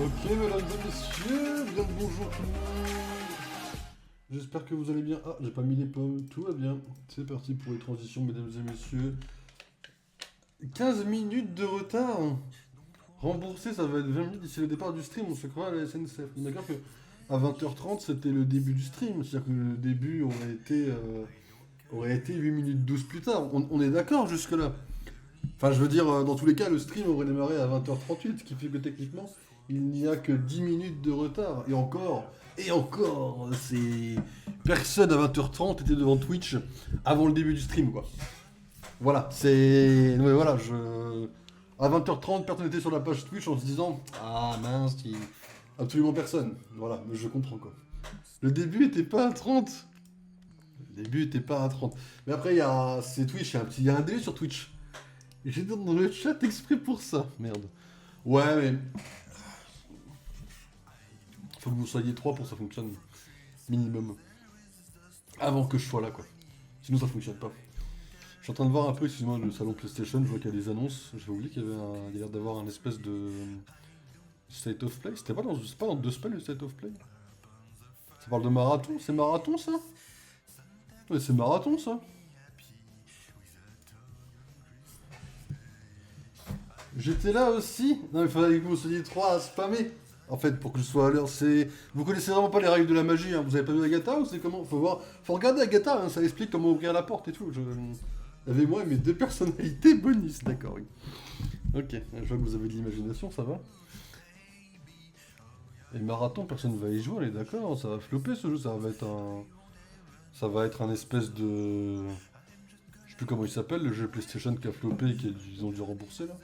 Ok, mesdames et messieurs, bien le bonjour tout le monde. J'espère que vous allez bien. Ah, j'ai pas mis les pommes, tout va bien. C'est parti pour les transitions, mesdames et messieurs. 15 minutes de retard. Remboursé, ça va être 20 minutes d'ici le départ du stream, on se croit à la SNCF. On est d'accord que à 20h30, c'était le début du stream, c'est-à-dire que le début aurait été 8 minutes 12 plus tard. On est d'accord jusque-là. Enfin, je veux dire, dans tous les cas, le stream aurait démarré à 20h38, ce qui fait que techniquement, il n'y a que 10 minutes de retard. Et encore, c'est... Personne à 20h30 était devant Twitch avant le début du stream, quoi. Voilà, c'est... Mais voilà, À 20h30, personne n'était sur la page Twitch en se disant Ah mince, absolument personne. Voilà, mais je comprends, quoi. Le début était pas à 30. Le début était pas à 30. Mais après, c'est Twitch, il y a un délai sur Twitch. Et j'ai dit dans le chat exprès pour ça. Merde. Ouais, mais... Faut que vous soyez 3 pour que ça fonctionne. Minimum. Avant que je sois là, quoi. Sinon, ça fonctionne pas. Je suis en train de voir un peu, excuse-moi, le salon PlayStation. Je vois qu'il y a des annonces. J'avais oublié qu'il y avait il y a l'air d'avoir un espèce de... State of Play. C'est pas dans 2 semaines, le State of Play. Ça parle de marathon. C'est marathon, ça? Ouais, c'est marathon, ça. J'étais là aussi. Non, il fallait que vous soyez 3 à spammer. En fait, pour que je sois à l'heure, c'est... Vous connaissez vraiment pas les règles de la magie, hein. Vous avez pas vu Agatha ou c'est comment? Faut voir... Faut regarder Agatha, hein. Ça explique comment ouvrir la porte et tout. Il y avait moi et mes 2 personnalités bonus, d'accord, oui. Ok, je vois que vous avez de l'imagination, ça va. Et marathon, personne ne va y jouer, on est d'accord. Ça va flopper ce jeu, ça va être un... Ça va être un espèce de... Je sais plus comment il s'appelle, le jeu PlayStation qui a floppé et qu'ils ont dû rembourser, là.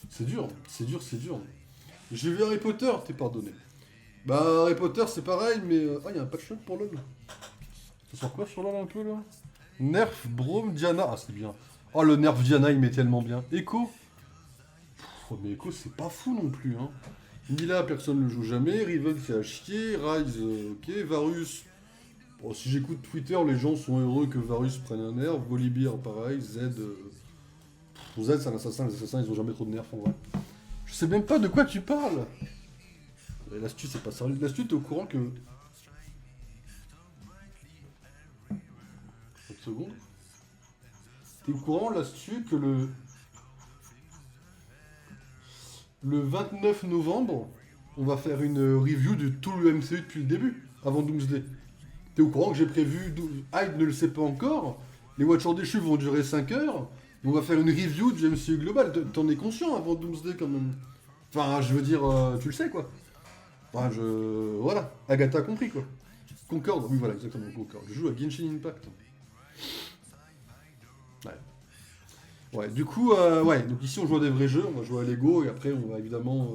C'est dur, c'est dur, c'est dur. J'ai vu Harry Potter, t'es pardonné. Bah, Harry Potter, c'est pareil, mais... Ah, il y a un patch note pour LoL. Ça sort quoi sur LoL un peu, là? Nerf, Braum, Diana. Ah, c'est bien. Oh, le Nerf Diana, il met tellement bien. Echo. Mais Echo, c'est pas fou non plus, hein. Nila, personne ne le joue jamais. Riven, c'est à chier. Rise, ok. Varus. Bon, si j'écoute Twitter, les gens sont heureux que Varus prenne un nerf. Volibear, pareil. Z... Z, c'est un assassin. Les assassins, ils ont jamais trop de nerfs, en vrai. Je sais même pas de quoi tu parles. L'astuce, c'est pas sérieux. L'astuce, t'es au courant que... 30 secondes. T'es au courant, l'astuce, que le 29 novembre, on va faire une review de tout le MCU depuis le début, avant Doomsday. T'es au courant que j'ai prévu... Hyde ne le sait pas encore. Les Watchers déchus vont durer 5 heures. On va faire une review du MCU global. T'en es conscient avant Doomsday, quand même. Enfin, je veux dire, tu le sais, quoi. Enfin, Voilà, Agatha a compris, quoi. Concorde, oui, voilà, exactement, Concorde. Je joue à Genshin Impact. Ouais. Ouais, du coup, ouais, donc ici on joue à des vrais jeux, on va jouer à Lego, et après on va évidemment,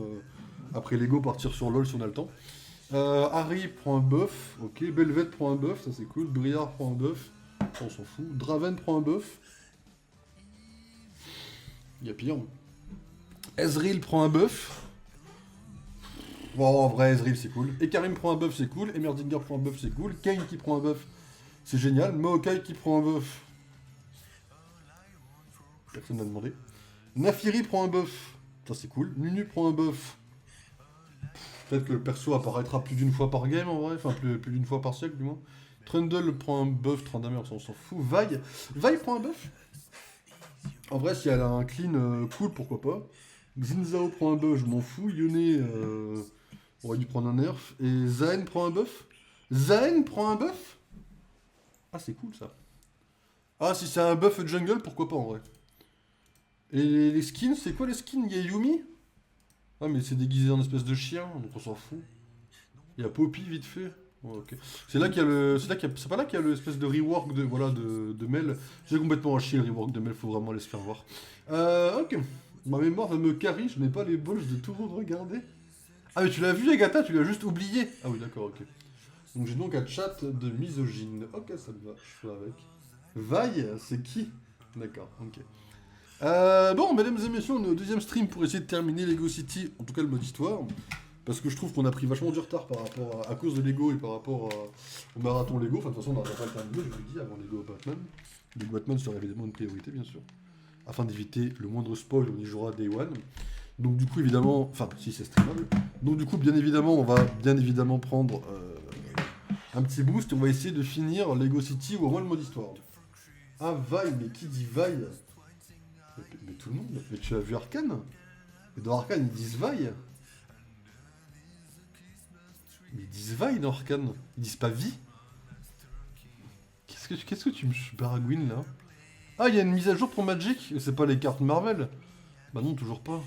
après Lego, partir sur LoL si on a le temps. Harry prend un buff, ok, Belvet prend un buff, ça c'est cool, Briard prend un buff, ça, on s'en fout, Draven prend un buff, il y a pire. Ezreal prend un buff, bon en vrai Ezreal c'est cool, et Karim prend un buff c'est cool, Emerdinger prend un buff c'est cool, Kane qui prend un buff c'est génial, Maokai qui prend un buff, personne n'a demandé. Nafiri prend un buff, ça c'est cool. Nunu prend un buff. Peut-être que le perso apparaîtra plus d'une fois par game en vrai, enfin plus d'une fois par siècle du moins. Trundle prend un buff, Trandamir on s'en fout. Vi prend un buff. En vrai, si elle a un clean cool, pourquoi pas. Xinzao prend un buff, je m'en fous. Yone aurait dû prendre un nerf. Et Zayn prend un buff. Zayn prend un buff. Ah, c'est cool ça. Ah, si c'est un buff jungle, pourquoi pas en vrai. Et les skins, c'est quoi les skins? Il y a Yumi. Ah mais c'est déguisé en espèce de chien, donc on s'en fout. Il y a Poppy vite fait. Ouais, ok. C'est là qu'il y a le. C'est pas là qu'il y a l'espèce de rework de. Voilà de Mel. J'ai complètement à chier le rework de Mel, faut vraiment aller se faire voir. Ok. Ma mémoire va me carry, je n'ai pas les balls de tout regarder. Ah mais tu l'as vu Agatha, tu l'as juste oublié. Ah oui d'accord, ok. Donc j'ai donc un chat de misogyne. Ok ça me va, je fais avec. Vaille, c'est qui? D'accord, ok. Bon, mesdames et messieurs, on est au deuxième stream pour essayer de terminer Lego City, en tout cas le mode histoire. Parce que je trouve qu'on a pris vachement du retard par rapport à cause de Lego et par rapport au marathon Lego. Enfin, de toute façon, on n'aura pas le terminé, je vous le dis, avant Lego Batman. Lego Batman serait évidemment une priorité, bien sûr. Afin d'éviter le moindre spoil, on y jouera Day One. Donc du coup, évidemment... Enfin, si c'est streamable. Donc du coup, bien évidemment, on va bien évidemment prendre un petit boost et on va essayer de finir Lego City ou au moins le mode histoire. Ah, Vi, mais qui dit Vi? Mais tout le monde. Mais tu as vu Arcane? Et dans Arcane, ils disent Vi. Ils disent Vi dans Arcane. Ils disent pas vie. Qu'est-ce que tu me baragouines là? Ah, il y a une mise à jour pour Magic. C'est pas les cartes Marvel. Bah non, toujours pas.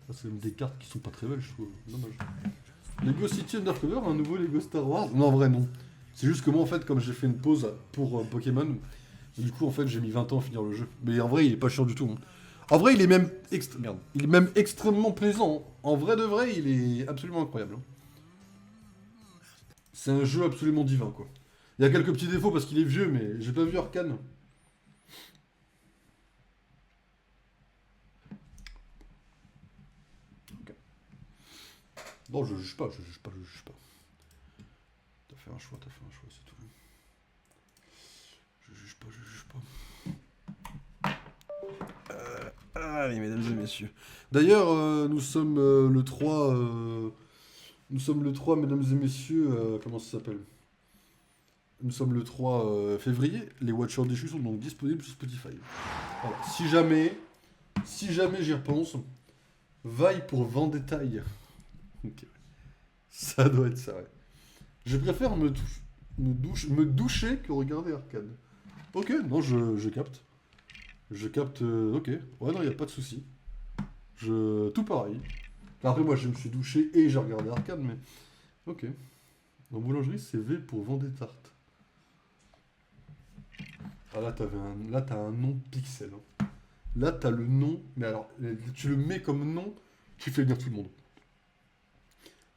Ah, c'est même des cartes qui sont pas très belles, je trouve. Dommage. Lego City Undercover, un nouveau Lego Star Wars? Non, en vrai, non. C'est juste que moi, en fait, comme j'ai fait une pause pour Pokémon, du coup, en fait, j'ai mis 20 ans à finir le jeu. Mais en vrai, il est pas chiant du tout. Hein. En vrai, il est même Merde. Il est même extrêmement plaisant. Hein. En vrai de vrai, il est absolument incroyable. Hein. C'est un jeu absolument divin, quoi. Il y a quelques petits défauts parce qu'il est vieux, mais j'ai pas vu Arcane. Okay. Non, je juge pas. T'as fait un choix, c'est tout. Je juge pas. Allez, mesdames et messieurs. D'ailleurs, nous sommes le 3... Nous sommes le 3, mesdames et messieurs... comment ça s'appelle? Nous sommes le 3 février. Les Watchers déchus sont donc disponibles sur Spotify. Voilà. Si jamais j'y repense, vaille pour Vendétail. Okay. Ça doit être ça, ouais. Je préfère me doucher que regarder Arcane. Ok, non, je capte. Je capte, ok. Ouais, non, y a pas de souci. Tout pareil. Après, moi, je me suis douché et j'ai regardé Arcane, mais... Ok. En boulangerie, c'est V pour Vendétarte. Ah là, t'as un nom pixel. Hein. Là, t'as le nom, mais alors, tu le mets comme nom, tu fais venir tout le monde.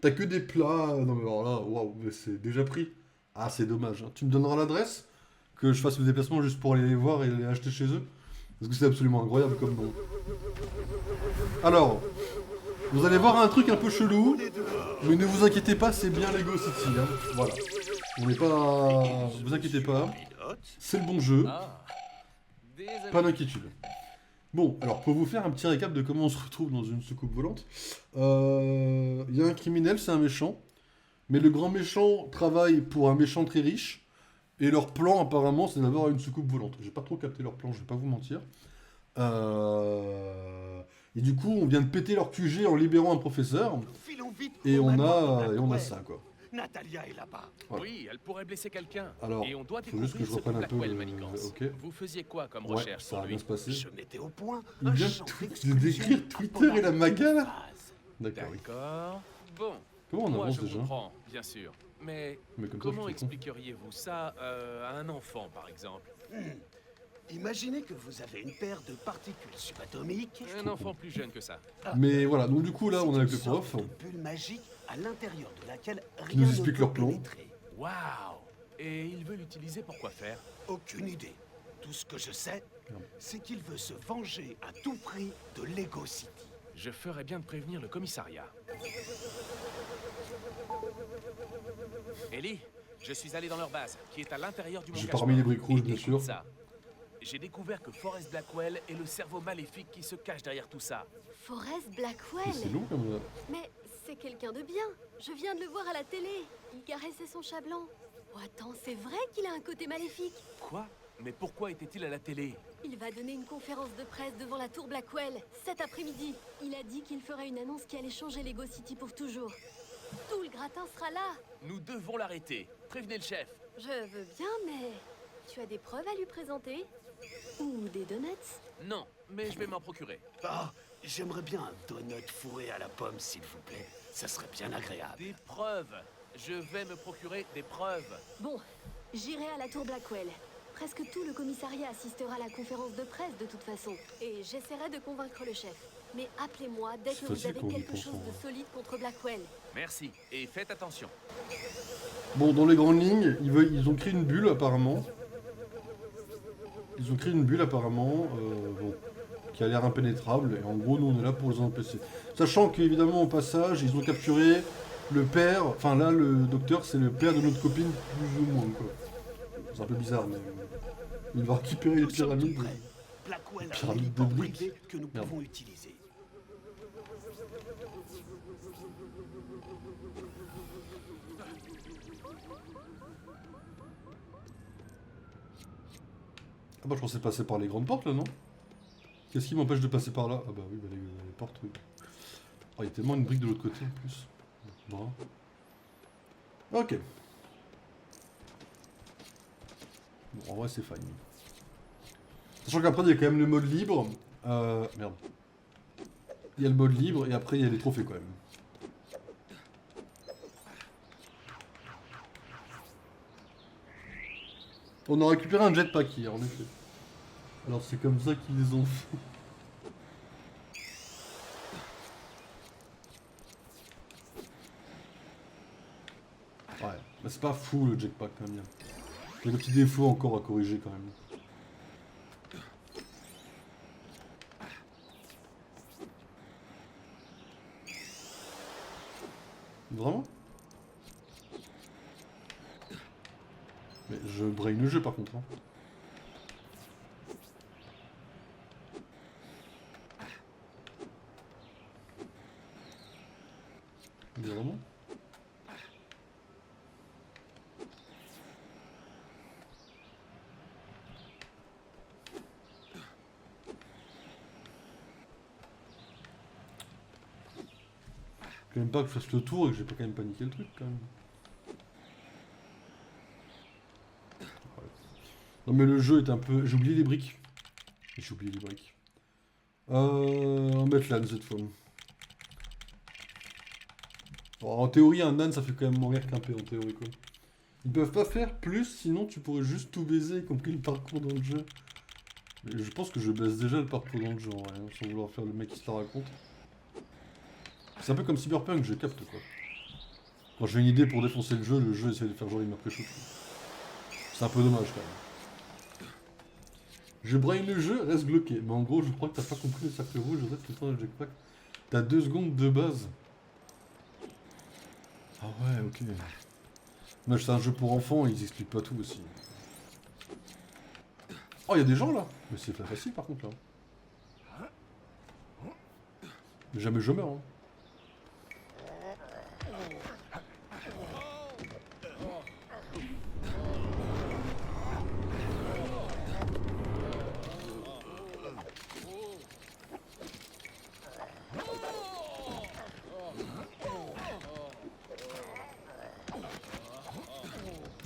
T'as que des plats... Non mais alors là, waouh, mais c'est déjà pris. Ah, c'est dommage. Hein. Tu me donneras l'adresse, que je fasse le déplacement juste pour aller les voir et les acheter chez eux. Parce que c'est absolument incroyable comme nom. Alors, vous allez voir un truc un peu chelou, mais ne vous inquiétez pas, c'est bien Lego City. Hein. Voilà. On n'est pas... Vous inquiétez pas. C'est le bon jeu. Pas d'inquiétude. Bon, alors pour vous faire un petit récap de comment on se retrouve dans une soucoupe volante, il y a un criminel, c'est un méchant, mais le grand méchant travaille pour un méchant très riche, et leur plan apparemment c'est d'avoir une soucoupe volante. J'ai pas trop capté leur plan, je vais pas vous mentir. Et du coup, on vient de péter leur QG en libérant un professeur, et on a ça quoi. Natalia est là-bas. Voilà. Oui, elle pourrait blesser quelqu'un. Alors, et on doit faut juste que je reprenne un peu le... Okay. Vous faisiez quoi comme recherche ça va bien se passer. Je mettais au point. Il vient de décrire Twitter et la maga là. D'accord. Bon. Comment on avance je déjà? Comprends, bien sûr. Mais comment expliqueriez-vous ça à un enfant, par exemple? Imaginez que vous avez une paire de particules subatomiques. Un enfant plus jeune que ça. Mais voilà, donc du coup là, on est avec le prof. Une bulle magique à l'intérieur de laquelle qui nous explique leur plan. Waouh! Et il veut l'utiliser pour quoi faire? Aucune idée. Tout ce que je sais, c'est qu'il veut se venger à tout prix de Lego City. Je ferais bien de prévenir le commissariat. Ellie, je suis allé dans leur base, qui est à l'intérieur du mont J'ai Cashmore. parmi les briques rouges, bien sûr. J'ai découvert que Forrest Blackwell est le cerveau maléfique qui se cache derrière tout ça. Forrest Blackwell? C'est long comme ça. Mais c'est quelqu'un de bien. Je viens de le voir à la télé. Il caressait son chat blanc. Oh, attends, c'est vrai qu'il a un côté maléfique. Quoi? Mais pourquoi était-il à la télé? Il va donner une conférence de presse devant la tour Blackwell, cet après-midi. Il a dit qu'il ferait une annonce qui allait changer Lego City pour toujours. Tout le gratin sera là. Nous devons l'arrêter. Prévenez le chef. Je veux bien, mais... Tu as des preuves à lui présenter? Ou des donuts? Non, mais je vais m'en procurer. Ah, j'aimerais bien un donut fourré à la pomme, s'il vous plaît. Ça serait bien agréable. Des preuves. Je vais me procurer des preuves. Bon, j'irai à la tour Blackwell. Presque tout le commissariat assistera à la conférence de presse de toute façon. Et j'essaierai de convaincre le chef. Mais appelez-moi dès que vous avez quelque chose de solide contre Blackwell. Merci, et faites attention. Bon, dans les grandes lignes, ils ont créé une bulle apparemment. Ils ont créé une bulle apparemment, bon, qui a l'air impénétrable. Et en gros, nous on est là pour les empêcher. Sachant qu'évidemment au passage, ils ont capturé le père. Enfin là, le docteur, c'est le père de notre copine, plus ou moins quoi. C'est un peu bizarre, mais il va récupérer les pyramides. Blackwell Pyramide de briques. que nous pouvons utiliser. Ah bah je pensais passer par les grandes portes là, non? Qu'est-ce qui m'empêche de passer par là? Ah bah oui, bah les portes, oui. Oh, il y a tellement une brique de l'autre côté en plus. Bon. Ok. Bon, en vrai c'est fine. Sachant qu'après il y a quand même le mode libre. Merde. Il y a le mode libre et après il y a les trophées quand même. On a récupéré un jetpack hier en effet. Alors c'est comme ça qu'ils les ont fait. Ouais, mais c'est pas fou le jetpack quand même. Il y a des petits défauts encore à corriger quand même. Vraiment? Mais je brain le jeu par contre. Hein. Mais vraiment? Quand même pas que je fasse le tour et que j'ai pas quand même paniqué le truc quand même. Ouais. Non mais le jeu est un peu... J'ai oublié les briques. J'ai oublié les briques. On va mettre l'âne cette fois. Alors, en théorie un âne ça fait quand même mourir qu'un P en théorie quoi. Ils peuvent pas faire plus sinon tu pourrais juste tout baiser y compris le parcours dans le jeu. Mais je pense que je baisse déjà le parcours dans le jeu en vrai, hein, sans vouloir faire le mec qui se la raconte. C'est un peu comme Cyberpunk, je capte quoi. Quand j'ai une idée pour défoncer le jeu essaie de faire genre il m'a pré-shoot. C'est un peu dommage quand même. Je brain le jeu, reste bloqué. Mais en gros, je crois que t'as pas compris le cercle rouge, en fait, tout le temps le jetpack. T'as 2 secondes de base. Ah ouais, ok. Mais c'est un jeu pour enfants, ils expliquent pas tout aussi. Oh, il y a des gens là. Mais c'est pas facile par contre là. Mais jamais je meurs. Hein.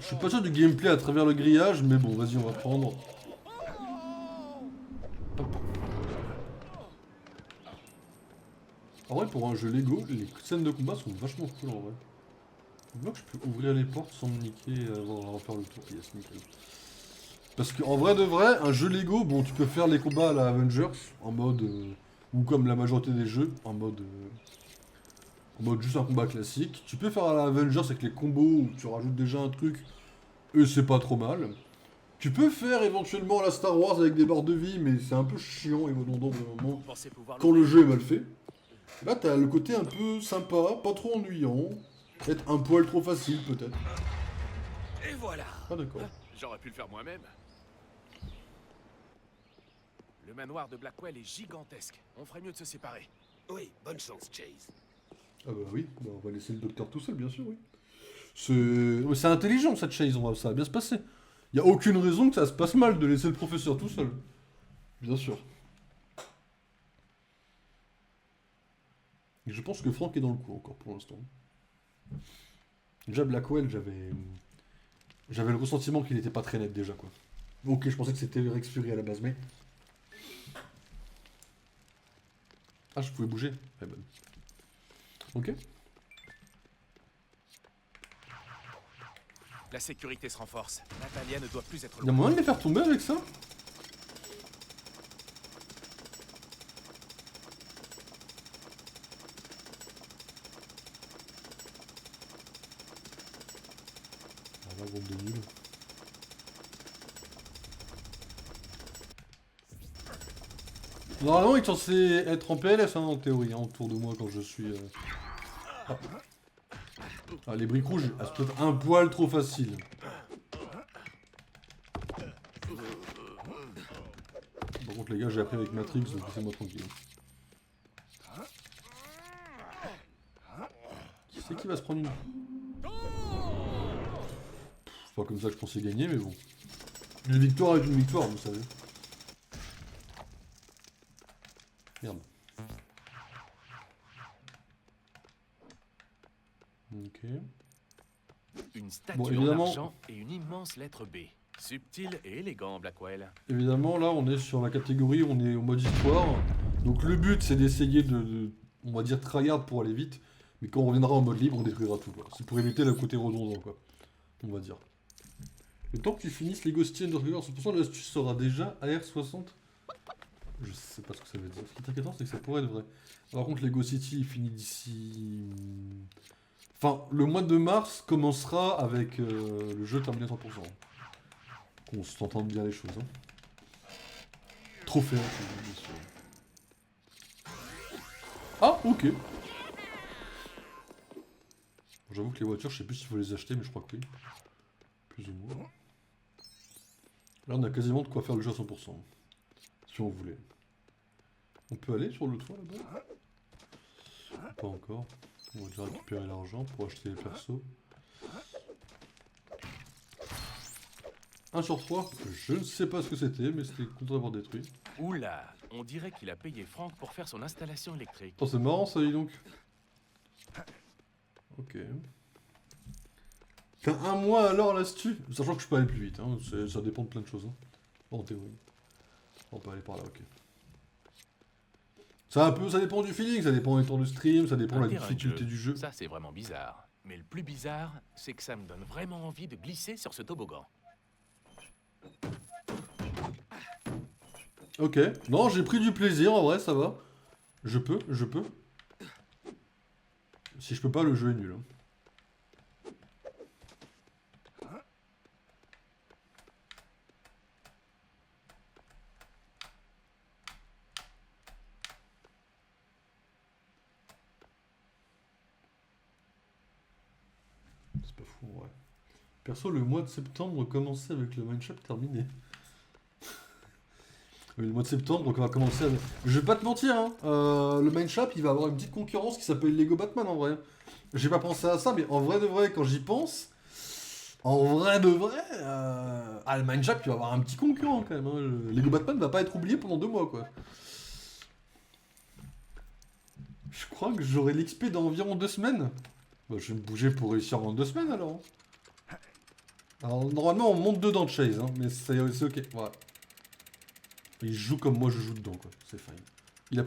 Je suis pas sûr du gameplay à travers le grillage, mais bon, vas-y, on va prendre. Hop. En vrai, pour un jeu Lego, les scènes de combat sont vachement cool en vrai. Je vois que je peux ouvrir les portes sans me niquer avant de refaire le tour. Yes, nickel. Parce qu'en vrai de vrai, un jeu Lego, bon, tu peux faire les combats à la Avengers en mode. Ou comme la majorité des jeux, en mode juste un combat classique. Tu peux faire à la Avengers avec les combos où tu rajoutes déjà un truc. Et c'est pas trop mal. Tu peux faire éventuellement la Star Wars avec des barres de vie, mais c'est un peu chiant et redondant au moment quand le jeu est mal fait. Là, t'as le côté un peu sympa, pas trop ennuyant, peut-être un poil trop facile, peut-être. Et voilà. Ah d'accord. J'aurais pu le faire moi-même. Le manoir de Blackwell est gigantesque. On ferait mieux de se séparer. Oui, bonne chance, Chase. Ah bah oui, bah on va laisser le docteur tout seul, bien sûr, oui. C'est intelligent cette Chase, ça va bien se passer. Y a aucune raison que ça se passe mal de laisser le professeur tout seul. Bien sûr. Et je pense que Frank est dans le coup encore pour l'instant. Déjà Blackwell, j'avais le ressentiment qu'il n'était pas très net déjà quoi. Ok, je pensais que c'était Rex Fury à la base, mais... Ah, je pouvais bouger. Ouais, bonne. Ok. La sécurité se renforce. Natalia ne doit plus être Y'a loin. moyen de les faire tomber avec ça? Ah là, groupe de nuls. Normalement, il est censé être en PLS hein, en théorie, hein, autour de moi quand je suis... Ah. Ah, les briques rouges, elles sont peut-être un poil trop faciles. Par contre les gars, j'ai appris avec Matrix, donc laissez-moi tranquille. C'est qui va se prendre une... C'est pas comme ça que je pensais gagner, mais bon. Une victoire est une victoire, vous savez. Merde. Ok. Une statue Bon, en évidemment... argent et une immense lettre B. Subtil et élégant, Blackwell. Évidemment, là, on est sur la catégorie, on est au mode histoire. Donc le but, c'est d'essayer on va dire, tryhard pour aller vite. Mais quand on reviendra en mode libre, on détruira tout, quoi. C'est pour éviter le côté redondant, quoi. On va dire. Le temps que tu finisses les Ghosty Undercover 100%, l'astuce sera déjà AR60. Je sais pas ce que ça veut dire. Ce qui est inquiétant, c'est que ça pourrait être vrai. Par contre, Lego City, il finit d'ici... Enfin, le mois de mars commencera avec le jeu terminé à 100%. Qu'on s'entende bien les choses. Hein. Trophée, hein, bien sûr. Ah, ok. J'avoue que les voitures, je sais plus s'il faut les acheter, mais je crois que oui. Plus ou moins. Là, on a quasiment de quoi faire le jeu à 100%. Si on voulait. On peut aller sur le toit là-bas? Pas encore. On va déjà récupérer l'argent pour acheter les persos. 1 sur 3, je ne sais pas ce que c'était, mais c'était content d'avoir détruit. Oula, on dirait qu'il a payé Franck pour faire son installation électrique. Oh, c'est marrant ça, dis donc. Ok. T'as un mois alors là-dessus? Sachant que je peux aller plus vite, hein. Ça dépend de plein de choses. Hein. En théorie. On peut aller par là, ok. Ça dépend du feeling, ça dépend du temps de stream, ça dépend de la difficulté du jeu. Ça, c'est vraiment bizarre. Mais le plus bizarre, c'est que ça me donne vraiment envie de glisser sur ce toboggan. Ok. Non, j'ai pris du plaisir, en vrai, ça va. Je peux. Si je peux pas, le jeu est nul. Hein. C'est pas fou, ouais. Perso, le mois de septembre commençait avec le Mindshop terminé. Le mois de septembre, donc on va commencer avec... Je vais pas te mentir, hein. Le Mindshop, il va avoir une petite concurrence qui s'appelle Lego Batman, en vrai. J'ai pas pensé à ça, mais en vrai de vrai, quand j'y pense... En vrai de vrai... le Mindshop, il va avoir un petit concurrent, quand même. Hein. Le Lego Batman va pas être oublié pendant 2 mois, quoi. Je crois que j'aurai l'XP dans environ 2 semaines. Bah, je vais me bouger pour réussir en 2 semaines, alors. Alors, normalement, on monte dedans de Chase, hein, mais c'est ok, voilà. Il joue comme moi je joue dedans, quoi. C'est fine.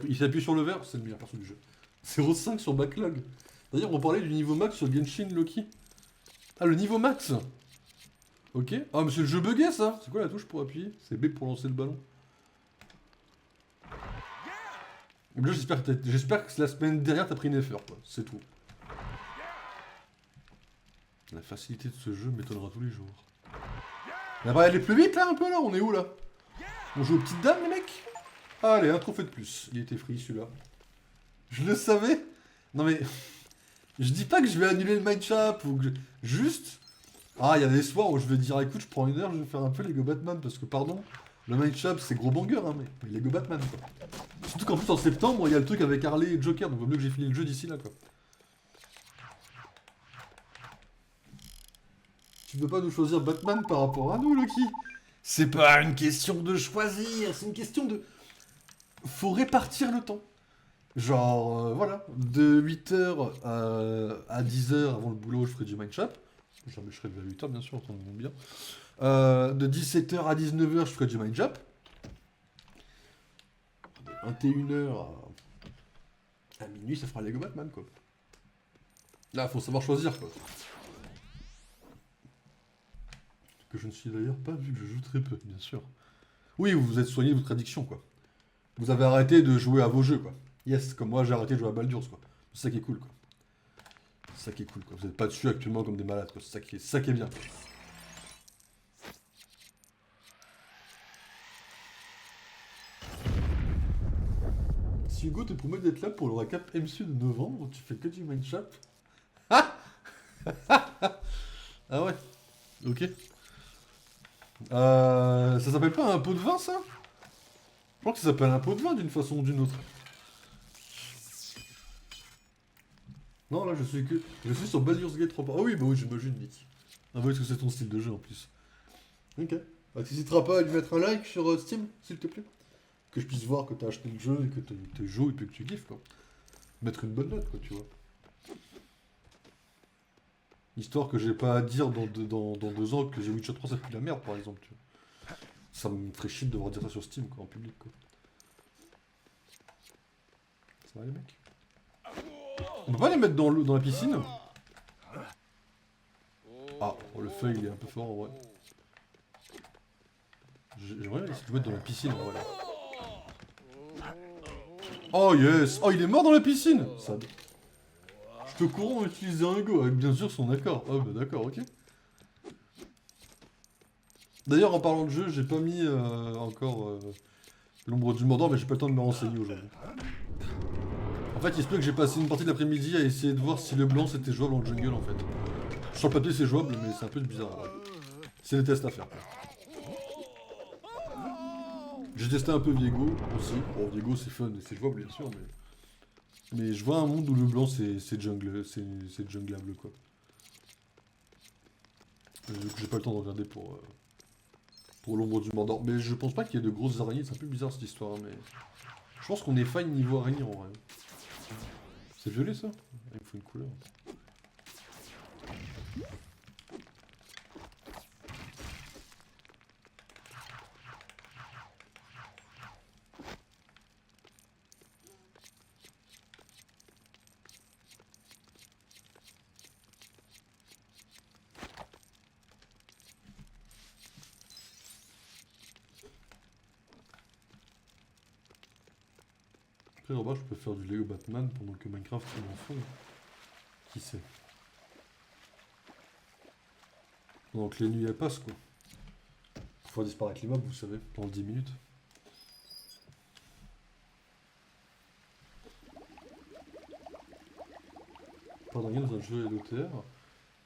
Il s'appuie sur le vert, c'est le meilleur perso du jeu. 0,5 sur backlog. D'ailleurs, on parlait du niveau max sur Genshin Loki. Ah, le niveau max. Ok. Ah, mais c'est le jeu bugué, ça. C'est quoi la touche pour appuyer? C'est B pour lancer le ballon. Et là, j'espère que la semaine dernière, t'as pris une FR, quoi. C'est tout. La facilité de ce jeu m'étonnera tous les jours. Mais on va aller plus vite, là, un peu, là. On est où, là? On joue aux petites dames, les mecs? Allez, un trophée de plus. Il était free, celui-là. Je le savais. Non, mais... Je dis pas que je vais annuler le Mindshop ou que... Juste... Ah, il y a des soirs où je vais dire, écoute, je prends 1 heure, je vais faire un peu Lego Batman, parce que, pardon, le Mindshop, c'est gros banger, hein, mais Lego Batman, quoi. Surtout qu'en plus, en septembre, il y a le truc avec Harley et Joker, donc il vaut mieux que j'ai fini le jeu d'ici là, quoi. Tu peux pas nous choisir Batman par rapport à nous, Loki? C'est pas une question de choisir, c'est une question de... Faut répartir le temps. Genre, voilà, de 8h à 10h avant le boulot, je ferai du Mindshop. Jamais je serai levé à 8h, bien sûr, entendons bien. De 17h à 19h, je ferai du Mindshop. De 21h à minuit, ça fera Lego Batman, quoi. Là, faut savoir choisir, quoi. Que je ne suis d'ailleurs pas, vu que je joue très peu, bien sûr. Oui, vous vous êtes soigné de votre addiction, quoi. Vous avez arrêté de jouer à vos jeux, quoi. Yes, comme moi, j'ai arrêté de jouer à Baldur's, quoi. C'est ça qui est cool, quoi. C'est ça qui est cool, quoi. Vous n'êtes pas dessus actuellement comme des malades, quoi. C'est ça qui est bien, quoi. Si Hugo te promet d'être là pour le recap MCU de novembre, tu fais que du Mindshop. Ah ah ouais. Ok. Ça s'appelle pas un pot de vin, ça? Je crois que ça s'appelle un pot de vin d'une façon ou d'une autre. Non, là, je suis sur Baldur's Gate 3. Ah oui, bah oui, j'imagine, Nick. Ah bah, est-ce que c'est ton style de jeu, en plus. Ok. Bah, t'hésiteras pas à lui mettre un like sur Steam, s'il te plaît. Que je puisse voir que t'as acheté le jeu et que tu joues et puis que tu kiffes, quoi. Mettre une bonne note, quoi, tu vois. Histoire que j'ai pas à dire dans 2 ans que The Witcher 3 ça pue la merde, par exemple, tu vois. Ça me ferait chier de devoir dire ça sur Steam, quoi, en public, quoi. Ça va, les mecs? On peut pas les mettre dans la piscine? Ah, oh, le feuille, il est un peu fort, en vrai. J'aimerais essayer de mettre dans la piscine, en vrai, là. Oh, yes! Oh, il est mort dans la piscine! Ça... Je te courant à utiliser un go, avec bien sûr son accord. Oh, bah d'accord, ok. D'ailleurs, en parlant de jeu, j'ai pas mis encore l'ombre du Mordor, mais j'ai pas le temps de me renseigner aujourd'hui. En fait, il se peut que j'ai passé une partie de l'après-midi à essayer de voir si le blanc c'était jouable en jungle en fait. Sur le papier c'est jouable, mais c'est un peu bizarre en vrai. C'est des tests à faire. J'ai testé un peu Viego aussi. Bon, Viego c'est fun et c'est jouable bien sûr, mais je vois un monde où le blanc c'est junglable quoi. J'ai pas le temps de regarder pour l'ombre du Mordor. Mais je pense pas qu'il y ait de grosses araignées, c'est un peu bizarre cette histoire, mais... Je pense qu'on est fine niveau araignée en vrai. C'est violet ça? Il me faut une couleur. Après, en bas, je peux faire du Lego Batman pendant que Minecraft est en fond. Qui sait? Pendant que les nuits elles passent, quoi. Faut faire disparaître l'immeuble, vous savez, dans 10 minutes. Pas d'araignée dans un jeu LOTR.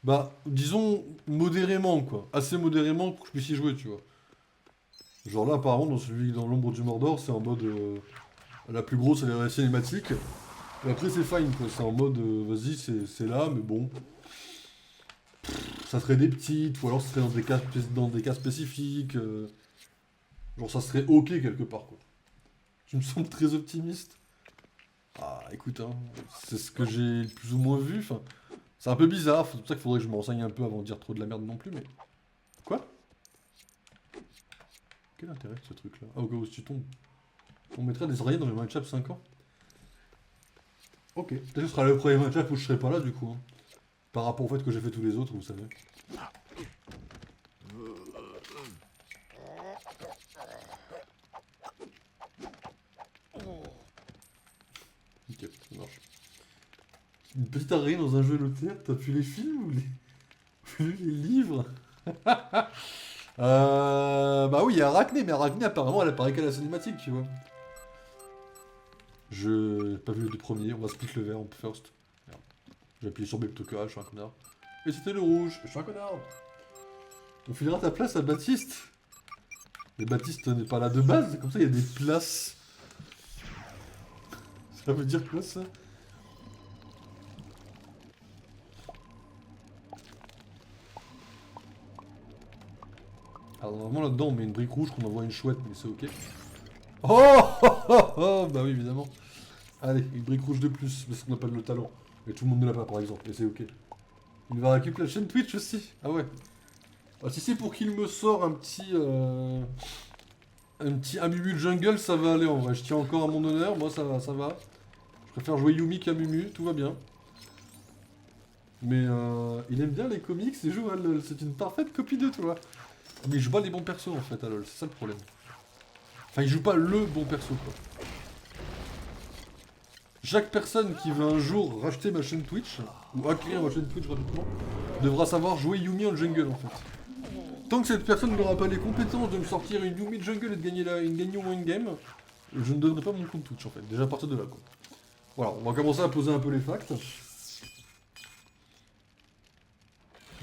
Bah, disons modérément, quoi. Assez modérément pour que je puisse y jouer, tu vois. Genre là, apparemment, dans l'ombre du Mordor, c'est en mode... la plus grosse, elle est la cinématique. Et après, c'est fine, quoi. C'est en mode, vas-y, c'est là, mais bon. Ça serait des petites, ou alors ça serait dans des cas spécifiques. Genre, ça serait ok quelque part, quoi. Tu me sembles très optimiste. Ah, écoute, hein, c'est ce que j'ai plus ou moins vu. Enfin, c'est un peu bizarre, c'est pour ça qu'il faudrait que je me renseigne un peu avant de dire trop de la merde non plus, mais... Quoi? Quel intérêt ce truc-là? Ah, au cas où tu tombes. On mettrait des araignées dans les match-up 5 ans. Ok, peut-être que ce sera le premier match-up où je serai pas là du coup. Hein. Par rapport au fait que j'ai fait tous les autres, vous savez. Ok, ça marche. Une petite araignée dans un jeu LOTR, t'as pu les films ou les livres? Bah oui, il y a Arachné, mais Arachné apparemment elle apparaît qu'à la cinématique, tu vois. J'ai pas vu les 2 premiers, on va split le vert en first. J'ai appuyé sur B plutôt que A, je suis un connard. Et c'était le rouge, je suis un connard. On filera ta place à Baptiste. Mais Baptiste n'est pas là de base, comme ça il y a des places. Ça veut dire quoi ça? Alors normalement là-dedans on met une brique rouge qu'on envoie une chouette, mais c'est ok. Oh, oh, oh, oh, bah oui évidemment. Allez, une brique rouge de plus, parce qu'on n'a pas le talent. Et tout le monde ne l'a pas par exemple, et c'est ok. Il va récupérer la chaîne Twitch aussi. Ah ouais. Ah, si c'est pour qu'il me sort un petit Amumu de jungle, ça va aller en vrai. Je tiens encore à mon honneur, moi ça va, ça va. Je préfère jouer Yumi qu'Amumu, tout va bien. Mais il aime bien les comics et joue à LoL, c'est une parfaite copie de toi. Mais il joue pas les bons persos en fait à LoL, c'est ça le problème. Enfin il joue pas le bon perso quoi. Chaque personne qui veut un jour racheter ma chaîne Twitch, ou acquérir ma chaîne Twitch gratuitement, devra savoir jouer Yumi en jungle en fait. Tant que cette personne n'aura pas les compétences de me sortir une Yumi de jungle et de gagner une win game, je ne donnerai pas mon compte Twitch en fait, déjà à partir de là quoi. Voilà, on va commencer à poser un peu les facts.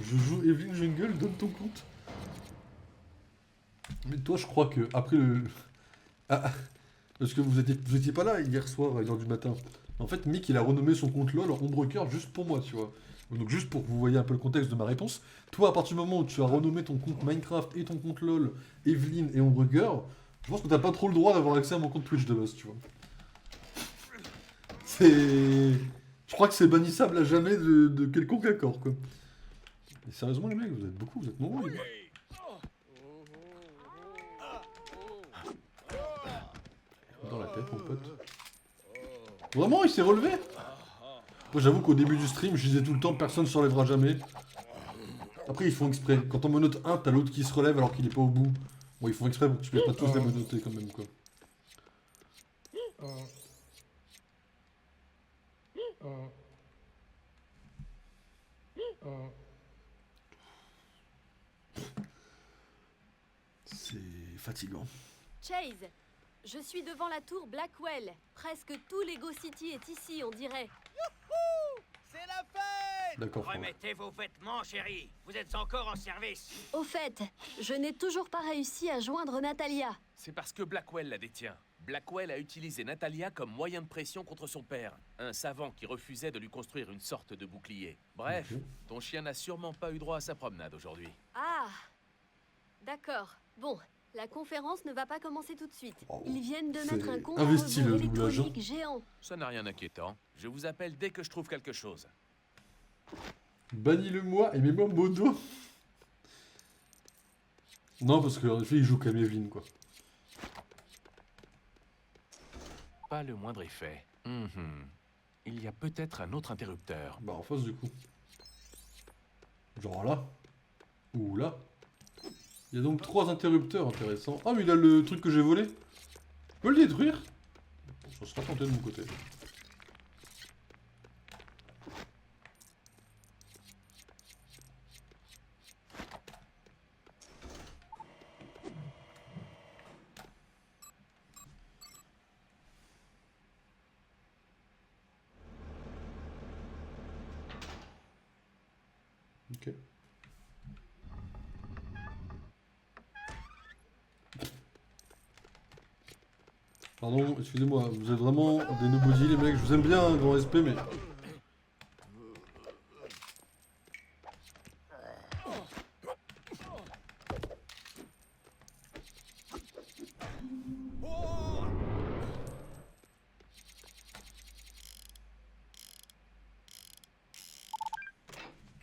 Je joue Evelyn Jungle, donne ton compte. Mais toi je crois que après le... Ah, parce que vous étiez pas là hier soir à 1h du matin. En fait, Mick, il a renommé son compte LoL en Ombrecoeur juste pour moi, tu vois. Donc juste pour que vous voyez un peu le contexte de ma réponse, toi, à partir du moment où tu as renommé ton compte Minecraft et ton compte LoL, Evelyne et Ombrecoeur, je pense que t'as pas trop le droit d'avoir accès à mon compte Twitch de base, tu vois. C'est... Je crois que c'est bannissable à jamais de quelconque accord, quoi. Et sérieusement, les mecs, vous êtes beaucoup, vous êtes nombreux, les gars. Dans la tête, mon pote. Vraiment, il s'est relevé? Moi, j'avoue qu'au début du stream, je disais tout le temps, personne ne se relèvera jamais. Après, ils font exprès. Quand on me note un, t'as l'autre qui se relève alors qu'il est pas au bout. Bon, ils font exprès pour que tu puisses pas tous les menoter quand même, quoi. C'est fatigant. Chase, je suis devant la tour Blackwell. Presque tout Lego City est ici, on dirait. C'est la fête! D'accord. Remettez vos vêtements, chérie. Vous êtes encore en service. Au fait, je n'ai toujours pas réussi à joindre Natalia. C'est parce que Blackwell la détient. Blackwell a utilisé Natalia comme moyen de pression contre son père, un savant qui refusait de lui construire une sorte de bouclier. Bref, ton chien n'a sûrement pas eu droit à sa promenade aujourd'hui. Ah, d'accord. Bon, la conférence ne va pas commencer tout de suite. Oh, Ils viennent de c'est mettre un compte investi, à le rebours doublage, électronique géant. Ça n'a rien d'inquiétant. Je vous appelle dès que je trouve quelque chose. Bannis-le-moi et mets-moi modo. Non, parce qu'en effet, il joue comme Evelyne, quoi. Pas le moindre effet. Il y a peut-être un autre interrupteur. Bah, en face, du coup. Genre là. Ou là. Il y a donc 3 interrupteurs intéressants. Ah, mais il a le truc que j'ai volé. Je peux le détruire? Ça sera tenté de mon côté. Ok. Pardon, excusez-moi, vous êtes vraiment des nobody les mecs, je vous aime bien, grand respect, mais...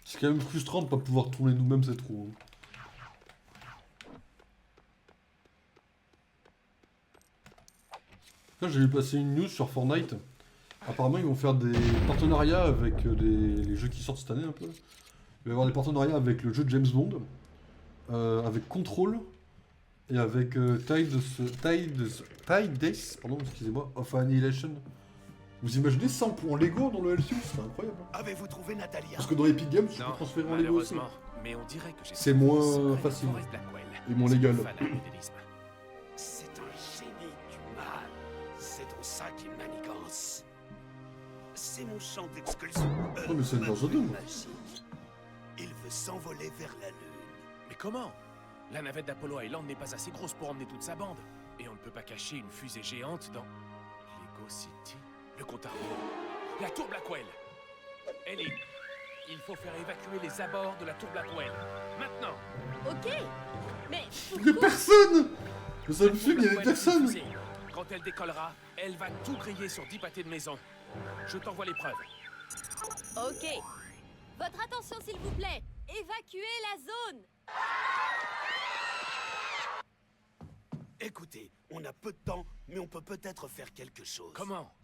C'est quand même frustrant de pas pouvoir tourner nous-mêmes cette roue. Hein. Là, j'ai vu passer une news sur Fortnite. Apparemment, ils vont faire des partenariats avec les jeux qui sortent cette année un peu. Il va y avoir des partenariats avec le jeu James Bond, avec Control et avec Days, pardon, excusez-moi, of Annihilation. Vous imaginez 100 points Lego dans le LCU, c'est incroyable. Hein. Avez-vous trouvé Natalia? Parce que dans Epic Games, tu peux transférer en Lego aussi. Mais on dirait que C'est moins facile et moins légal. C'est un génie du mal. C'est dans ça qu'il manigance. C'est mon champ d'exclusion. Oh, mais c'est une danse de deux. Il veut s'envoler vers la lune. Mais comment? La navette d'Apollo Island n'est pas assez grosse pour emmener toute sa bande. Et on ne peut pas cacher une fusée géante dans... Lego City? Le compte à rebours. La tour Blackwell. Ellie, il faut faire évacuer les abords de la tour Blackwell. Maintenant. Ok, mais Il y a personne. Ça me fume, il y avait personne. Quand elle décollera, elle va tout griller sur 10 pâtés de maison. Je t'envoie les preuves. ok. Votre attention s'il vous plaît. Évacuez la zone. Écoutez, on a peu de temps, mais on peut peut-être faire quelque chose. Comment?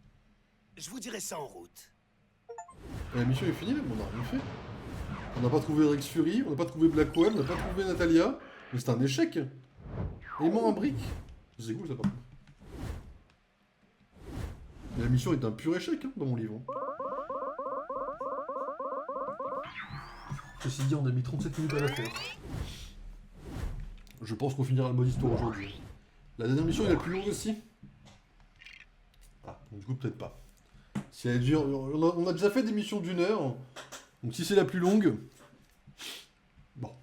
Je vous dirai ça en route. La mission est finie, mais on n'a rien fait. On n'a pas trouvé Rex Fury, on n'a pas trouvé Blackwell, on n'a pas trouvé Natalia. Mais c'est un échec. Aimant un brick. C'est cool ça par contre. Mais la mission est un pur échec hein, dans mon livre. Ceci dit, on a mis 37 minutes à la faire. Je pense qu'on finira le mode histoire aujourd'hui. La dernière mission est la plus longue aussi. Ah, donc du coup peut-être pas. Si elle dure, on a déjà fait des missions d'1 heure. Donc si c'est la plus longue... Bon.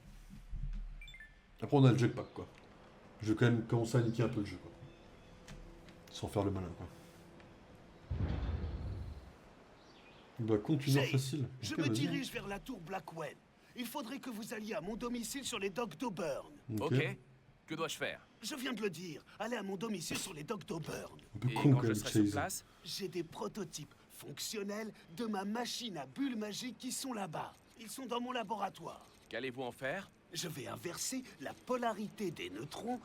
Après on a le jetpack quoi. Je vais quand même commencer à niquer un peu le jeu quoi. Sans faire le malin quoi. Bah, compte une heure Chase, facile. je Ok, me vas-y. dirige vers la tour Blackwell. Il faudrait que vous alliez à mon domicile sur les docks d'Auburn. Ok. Que dois-je faire? Je viens de le dire, allez à mon domicile sur les docks d'Auburn. Un peu Et con quand quand je même, serai sur Chase. place, J'ai des prototypes fonctionnels de ma machine à bulles magiques qui sont là-bas. Ils sont dans mon laboratoire. qu'allez-vous en faire? Je vais inverser la polarité des neutrons.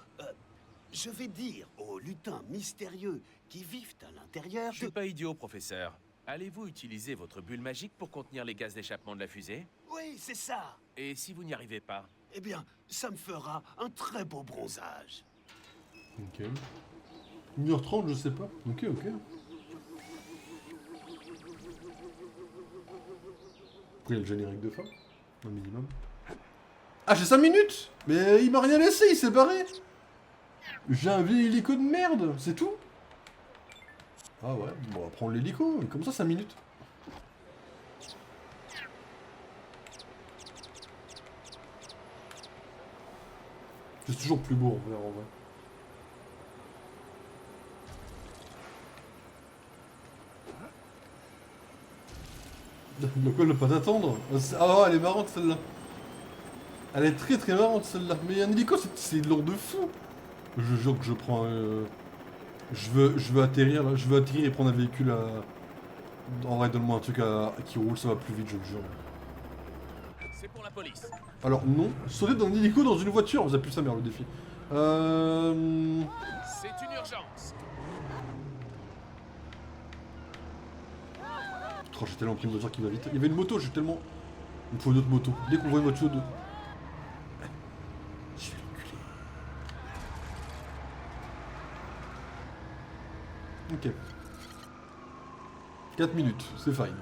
Je vais dire aux lutins mystérieux qui vivent à l'intérieur Je suis pas idiot, professeur. Allez-vous utiliser votre bulle magique pour contenir les gaz d'échappement de la fusée? Oui, c'est ça. Et si vous n'y arrivez pas? Eh bien, ça me fera un très beau bronzage. Ok. 1h30, je sais pas. Ok, ok. Après, il y a le générique de fin. Un minimum. Ah, j'ai 5 minutes! Mais il m'a rien laissé, il s'est barré! J'ai un vieil hélico de merde, c'est tout? Ah ouais, bon, on va prendre l'hélico, et comme ça, 5 minutes. C'est toujours plus beau en vrai. De quoi ne pas t'attendre? Ah, elle est marrante celle-là. Elle est très très marrante celle-là. Mais un hélico, c'est lourd de fou. Je jure que je prends. Je veux atterrir là. Je veux atterrir et prendre un véhicule à. En vrai, donne-moi un truc qui roule, ça va plus vite, je le jure. C'est pour la police. Alors, non. Sauter d'un hélico dans une voiture, vous appelez ça merde le défi. C'est une urgence. Oh, j'ai tellement pris une voiture qui va vite. Il y avait une moto, j'ai tellement. Il me faut une autre moto. Dès qu'on voit une voiture de. Je vais reculer. Ok. 4 minutes, c'est fine.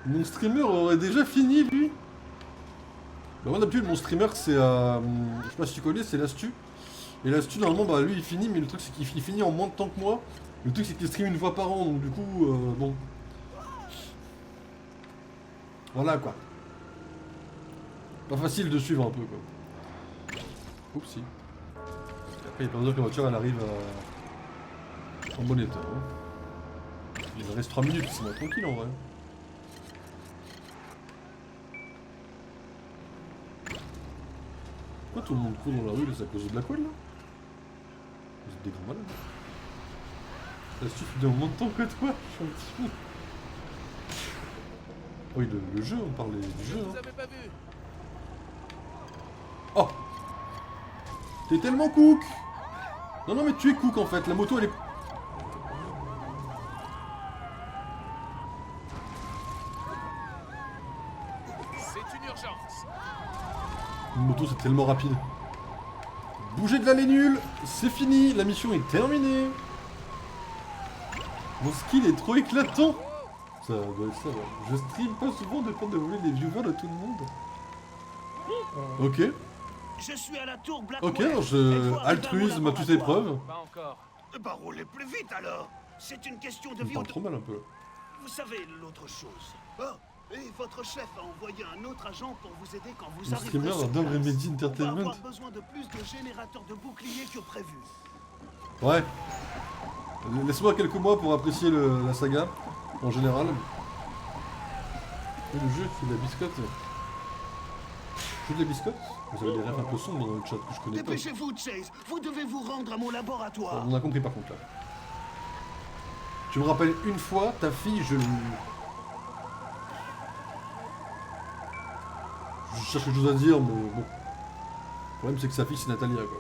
Mon streamer aurait déjà fini, lui. Bah, moi d'habitude, mon streamer, c'est je sais pas si tu connais, c'est l'Astu. Et l'Astu, normalement, bah lui, il finit, mais le truc, c'est qu'il finit en moins de temps que moi. Le truc, c'est qu'il stream une fois par an, donc du coup, bon. Voilà, quoi. Pas facile de suivre un peu, quoi. Oupsie. Après, il peut dire que la voiture, elle arrive en bon état. Hein. Il me reste 3 minutes, c'est moi tranquille en vrai. Pourquoi tout le monde court dans la rue, là, c'est à cause de Blackwell là? Vous êtes des grands malades. Ça suffit d'un moment de temps que toi, je suis un petit fou. Oui, le jeu, on parlait du jeu. Vous Hein. avez pas vu? Oh! T'es tellement cook! Non, non, mais tu es cook en fait, la moto elle est. C'est une urgence. Une moto c'est tellement rapide. Bougez de là les nuls, c'est fini, la mission est terminée. Mon skill est trop éclatant. Ça doit être ça, ouais. Je stream pas souvent de peur de voler les viewers de tout le monde. Ok, Je suis à la tour Blackwell. ok, alors altruisme à toutes épreuves. Pas encore. Bah roulez plus vite alors. C'est une question de Ça me vie ou parle de... trop mal un peu. Vous savez l'autre chose. Oh, et votre chef a envoyé un autre agent pour vous aider quand vous Mon arriverez streamer sur dans place. Remedy On va Entertainment. avoir besoin de plus de générateurs de boucliers que prévu. Ouais. Laisse-moi quelques mois pour apprécier la saga, en général. Et le jeu, c'est de la biscotte. Jeu de la biscotte? Vous avez des rêves un peu sombres dans le chat que je connais pas. Dépêchez-vous, Chase. Vous devez vous rendre à mon laboratoire. On a compris par contre là. Tu me rappelles une fois, ta fille, je cherche quelque chose à dire, mais bon. Le problème c'est que sa fille c'est Natalia quoi.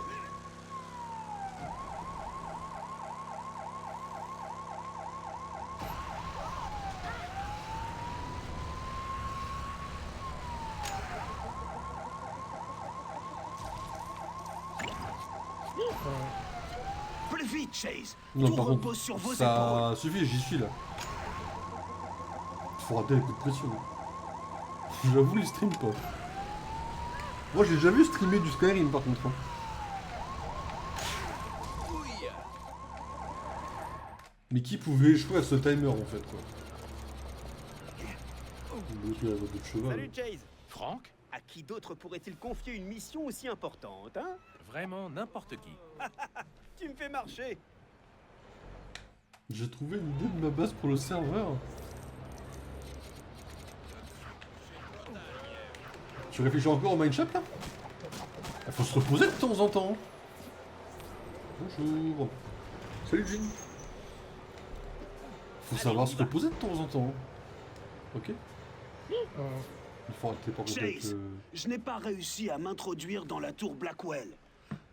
Plus vite, Chase. Non, Tout par repose contre, sur vos épaules. ça suffit, j'y suis là. Faut rater les coups de pression. J'avoue, les stream pas. Moi, j'ai déjà vu streamer du Skyrim par contre. Hein. Ouille. Mais qui pouvait échouer à ce timer en fait quoi. La voix de cheval. Salut Chase. Franck? À qui d'autre pourrait-il confier une mission aussi importante, hein? Vraiment n'importe qui. Tu me fais marcher. J'ai trouvé une idée de ma base pour le serveur. Tu réfléchis encore au Mindshop là? Il faut se reposer de temps en temps. Bonjour. Salut Jean. Faut savoir se reposer de temps en temps. Ok. Il faut arrêter par contre avec Chase, je n'ai pas réussi à m'introduire dans la tour Blackwell.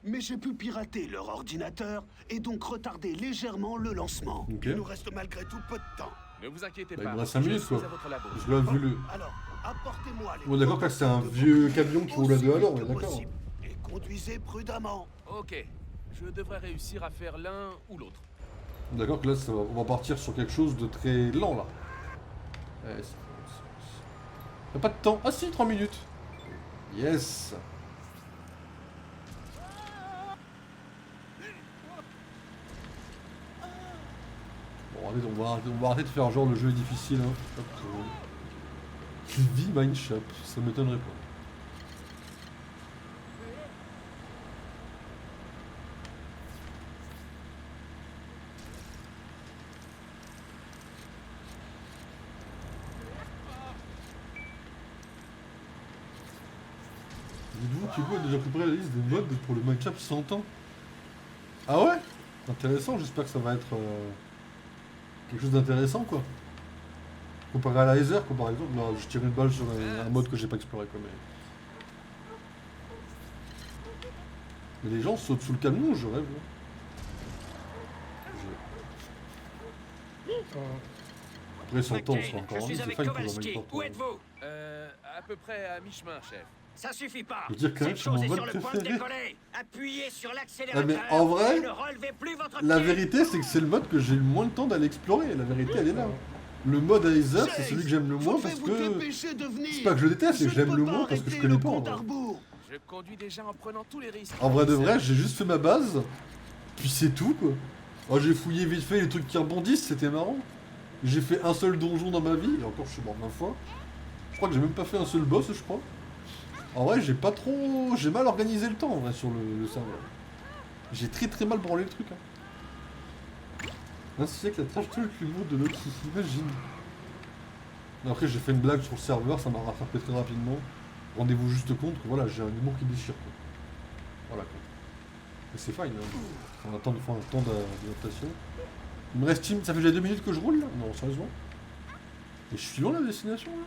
Mais j'ai pu pirater leur ordinateur et donc retarder légèrement le lancement. Ok. Il nous reste malgré tout peu de temps. Ne vous inquiétez Bah, pas. il me reste 5 minutes, je quoi. suis à votre labo. Parce que là, vu le... Alors, apportez-moi les... Bon, d'accord que là, c'est un vieux camion qui roule à deux à l'heure, mais d'accord. Et conduisez prudemment. Ok. Je devrais réussir à faire l'un ou l'autre. D'accord que là, on va partir sur quelque chose de très lent, là. Y'a pas de temps. Ah si, 3 minutes. Yes. Bon, allez, on va arrêter de faire genre le jeu est difficile. Hein. Hop, Vie Mindshop, ça m'étonnerait pas. Dites-vous qu'Hugo a déjà préparé la liste des modes pour le Mindshop 100 ans. Ah ouais? Intéressant, j'espère que ça va être quelque chose d'intéressant quoi. Comparé à la Heather quoi par exemple, là je tire une balle sur un mode que j'ai pas exploré quoi mais les gens sautent sous le camion, je rêve là. Après 100 ans on sera encore en vie, c'est fine pour la même Où êtes-vous? À peu près à mi-chemin, chef. Ça suffit pas. Je veux dire quand même Cette c'est mon chose est mode sur le point de préféré. décoller. Appuyez sur Ah l'accélérateur. mais en vrai, et ne relevez plus votre la pied. vérité c'est que c'est le mode que j'ai eu le moins de temps d'aller explorer, la vérité elle est là. Le mode Heather c'est celui que j'aime le moins parce que... C'est pas que je le déteste, c'est que je l'aime le moins parce que je connais pas en vrai. Je conduis déjà en prenant tous les risques. En vrai de vrai, j'ai juste fait ma base, puis c'est tout quoi. Oh, j'ai fouillé vite fait les trucs qui rebondissent, c'était marrant. J'ai fait un seul donjon dans ma vie, et encore je suis mort 20 fois. Je crois que j'ai même pas fait un seul boss, je crois. En vrai, j'ai pas trop... J'ai mal organisé le temps en vrai sur le serveur. J'ai très mal branlé le truc. Hein. Ainsi que la trash talk l'humour de l'autre, imagine. Après, j'ai fait une blague sur le serveur, ça m'a rattrapé très rapidement. Rendez-vous juste compte que voilà, j'ai un humour qui déchire quoi. Voilà quoi. Mais c'est fine, hein. On attend une fois un temps d'adaptation. Il me reste ça fait déjà 2 minutes que je roule là? Non, sérieusement. Et je suis loin de la destination là.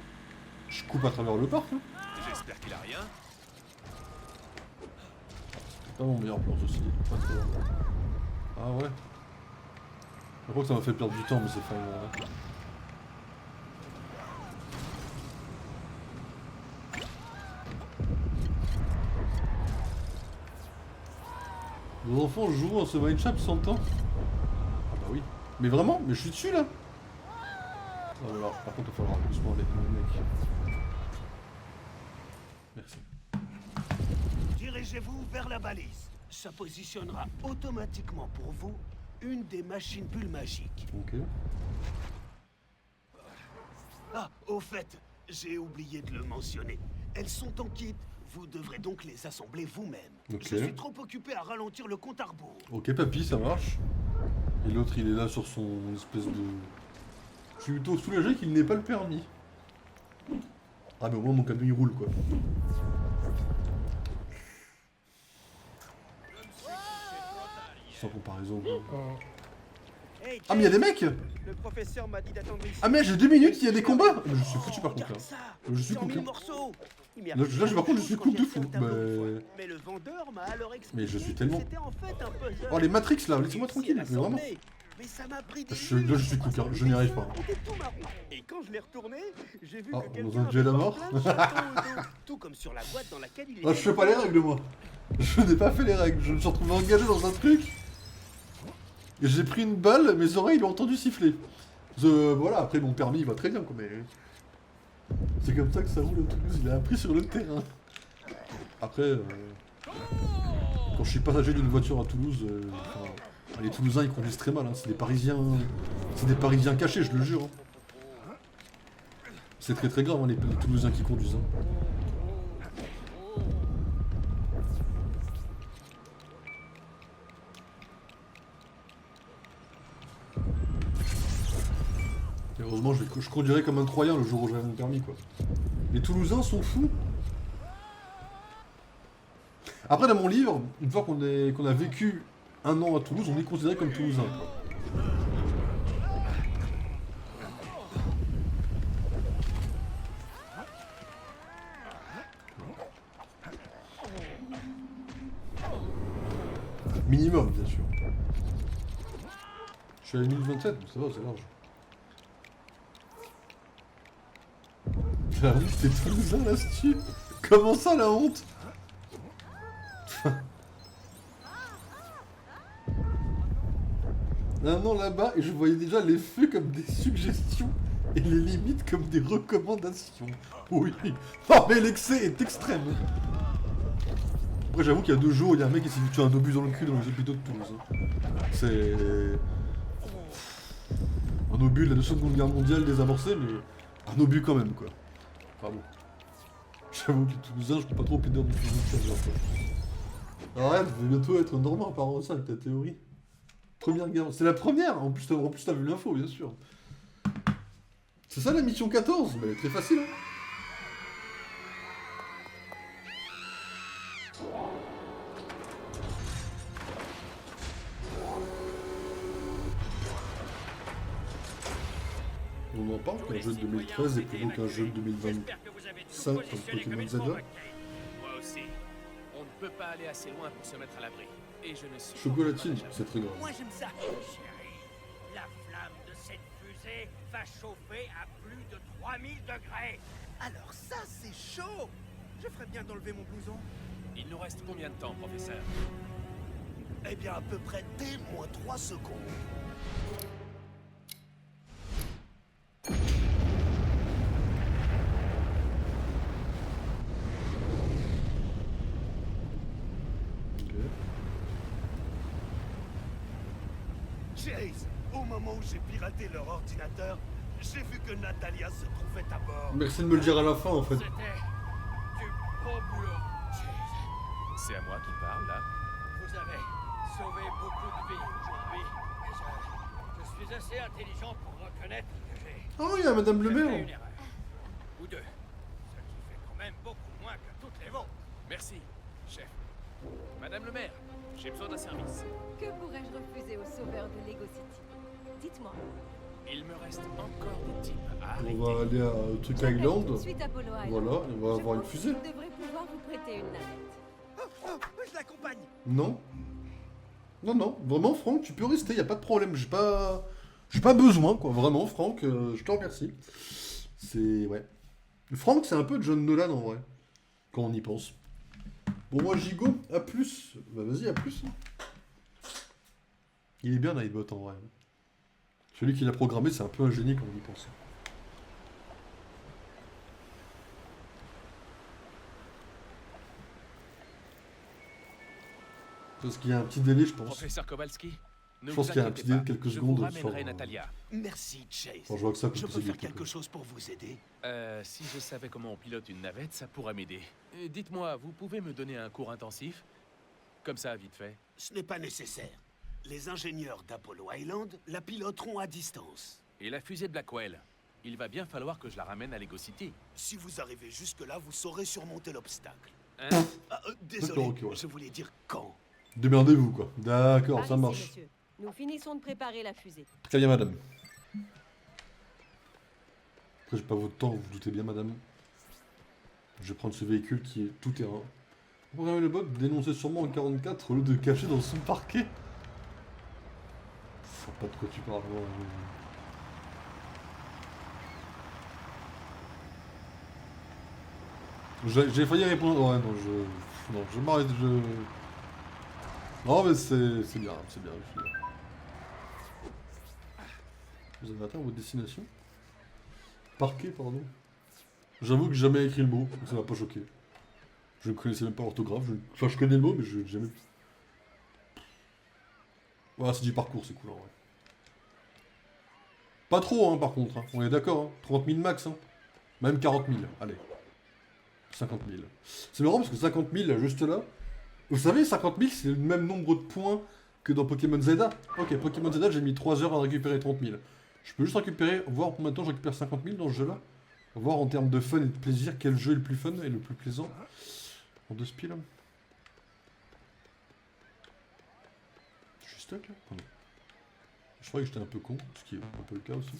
Je coupe à travers le parc hein. J'espère qu'il a rien. C'est pas mon meilleur plan ceci. Pas très loin. Ah ouais. Je crois que ça m'a fait perdre du temps mais c'est fine là. Vos enfants joueront à ce Mindshop 100 ans? Ah bah oui. Mais vraiment? Mais je suis dessus là. Oh alors, par contre il va falloir doucement aller le mec. Merci. Dirigez-vous vers la balise. Ça positionnera automatiquement pour vous une des machines bulles magiques. Ok. Ah, au fait, j'ai oublié de le mentionner. Elles sont en kit. Vous devrez donc les assembler vous-même. Ok. Je suis trop occupé à ralentir le compte à rebours. Ok papy, ça marche. Et l'autre il est là sur son espèce de... Je suis plutôt soulagé qu'il n'ait pas le permis. Ah mais au moins mon camion il roule quoi. Sans comparaison. Hey, Ah mais y'a des mecs. Le professeur m'a dit d'attendre ici. Ah mais j'ai 2 minutes, il y a des combats. Je suis foutu par contre là. Regarde ça. Je suis 100 cook 000 hein. morceaux. Il m'y a Là, pris par contre, je suis quand cook j'ai de fait fou. un tableau Mais- une fois. Mais le vendeur m'a alors expliqué Mais je suis que tellement- c'était en fait un puzzle. Oh les Matrix là, laissez-moi Si tranquille, elle mais vraiment. assemblait. Mais ça m'a pris des Là je suis cook hein, je n'y arrive pas. C'était tout marron. Et quand je l'ai retourné, j'ai vu Oh, que dans quelqu'un un duel à avait mort. plein de châteaux au dos. Tout comme sur la boîte dans laquelle il Ah je fais pas les règles moi. Je n'ai pas fait les règles, je me suis retrouvé engagé dans un truc. Et j'ai pris une balle, mes oreilles l'ont entendu siffler. Voilà, après mon permis il va très bien quoi, mais... C'est comme ça que ça roule à Toulouse, il a appris sur le terrain. Après, quand je suis passager d'une voiture à Toulouse, enfin, les Toulousains ils conduisent très mal, hein. C'est des Parisiens cachés, je le jure. Hein. C'est très grave hein, les Toulousains qui conduisent. Hein. Et heureusement, je conduirai comme un Troyen le jour où j'aurai mon permis, quoi. Les Toulousains sont fous. Après, dans mon livre, une fois qu'on a vécu un an à Toulouse, on est considéré comme Toulousain, quoi. Minimum, bien sûr. Je suis à 1027, ça va, c'est large. La honte, c'est Toulousain, là, ce Comment ça, la honte? Un an là-bas, et je voyais déjà les feux comme des suggestions et les limites comme des recommandations. Oui. Oh, mais l'excès est extrême. Après, j'avoue qu'il y a 2 jours, il y a un mec qui s'est tué un obus dans le cul dans les hôpitaux de Toulouse. C'est... un obus de la Seconde Guerre mondiale désamorcé, mais un obus quand même, quoi. Pardon. J'avoue que les Toulousains, je peux pas trop plaider dans le arrête, je vais bientôt être normand par rapport à ça avec ta théorie. Première guerre... C'est la première. En plus, t'as vu l'info, bien sûr. C'est ça la mission 14. Mais elle est très facile, hein. On en parle qu'un jeu de 2013 est plutôt qu'un jeu de 2025 comme Pokémon Zelda. Moi aussi. On ne peut pas aller assez loin pour se mettre à l'abri. Et je ne suis Chocolatine, c'est très grave. Moi j'aime ça. Chérie, la flamme de cette fusée va chauffer à plus de 3000 degrés. Alors ça, c'est chaud. Je ferais bien d'enlever mon blouson. Il nous reste combien de temps, professeur? Eh bien, à peu près dès moins 3 secondes. Chase, au moment où j'ai piraté leur ordinateur, j'ai vu que Natalia se trouvait à bord. Merci de me le dire à la fin, en fait. C'était du beau boulot. C'est à moi qui parle, là. Vous avez sauvé beaucoup de vies aujourd'hui. Et je suis assez intelligent pour reconnaître que j'ai Oh, il y a Madame le fait une Maire. erreur. Ou deux. Ce qui fait quand même beaucoup moins que toutes les vôtres. Merci, chef. Madame le maire, j'ai besoin d'un service. Que pourrais-je refuser aux sauveurs de Lego City? Dites-moi. Il me reste encore des types à arrêter. On va aller à truc J'appelle Island. tout de suite Apollo Island. Voilà, et on va Je avoir une pense fusée. qu'il devrait pouvoir vous prêter une navette. Oh, je l'accompagne. Non. Non, non. Vraiment, Franck, tu peux rester, y a pas de problème. J'ai pas besoin, quoi. Vraiment, Franck, je te remercie. C'est... Ouais. Franck, c'est un peu John Nolan, en vrai. Quand on y pense. Bon, moi, j'y go. À plus. Bah, vas-y, à plus. Il est bien, Nightbot, en vrai. Celui qui l'a programmé, c'est un peu un génie quand on y pense. Parce qu'il y a un petit délai, je pense. Professeur Kowalski, ne Je pense vous qu'il y a un inquiétez petit délai de pas, quelques je secondes vous ramènerai sur- Natalia. Merci, Chase. Quand je vois que ça, Je comme peux c'est faire du quelque tout. chose pour vous aider. Si je savais comment on pilote une navette, ça pourrait m'aider. Dites-moi, vous pouvez me donner un cours intensif? Comme ça, vite fait. Ce n'est pas nécessaire. Les ingénieurs d'Apollo Island la piloteront à distance. Et la fusée de Blackwell? Il va bien falloir que je la ramène à Lego City. Si vous arrivez jusque-là, vous saurez surmonter l'obstacle. Hein? Ah, désolé, D'accord, ok, ouais. je voulais dire quand. Démerdez-vous, quoi. D'accord, Par ça ici, marche. monsieur. Nous finissons de préparer la fusée. Très bien, madame. Après, j'ai pas votre temps, vous vous doutez bien, madame. Je vais prendre ce véhicule qui est tout terrain. Programmer le bot, dénoncer sûrement en 44 au lieu de cacher dans son parquet. Je sais pas de quoi tu parles. Moi. J'ai failli répondre. Ouais, non, je m'arrête. Non, mais c'est bien, c'est bien. Je suis bien. Vous avez atteint votre destination? Parquet, pardon. J'avoue que j'ai jamais écrit le mot, donc ça m'a pas choqué. Je ne connaissais même pas l'orthographe. Enfin, je connais le mot, mais je n'ai jamais... Voilà, c'est du parcours, c'est cool en vrai. Pas trop, hein, par contre. Hein. On est d'accord, hein. 30 000 max. Hein. Même 40 000. Allez. 50 000. C'est marrant parce que 50 000, juste là... Vous savez, 50 000, c'est le même nombre de points que dans Pokémon Zelda. Ok, Pokémon Zelda, j'ai mis 3 heures à récupérer 30 000. Je peux juste récupérer, voir combien de temps je récupère 50 000 dans ce jeu-là. Voir en termes de fun et de plaisir quel jeu est le plus fun et le plus plaisant. En deux spiels. stuck là? Pardon. Je croyais que j'étais un peu con, ce qui est un peu le cas aussi.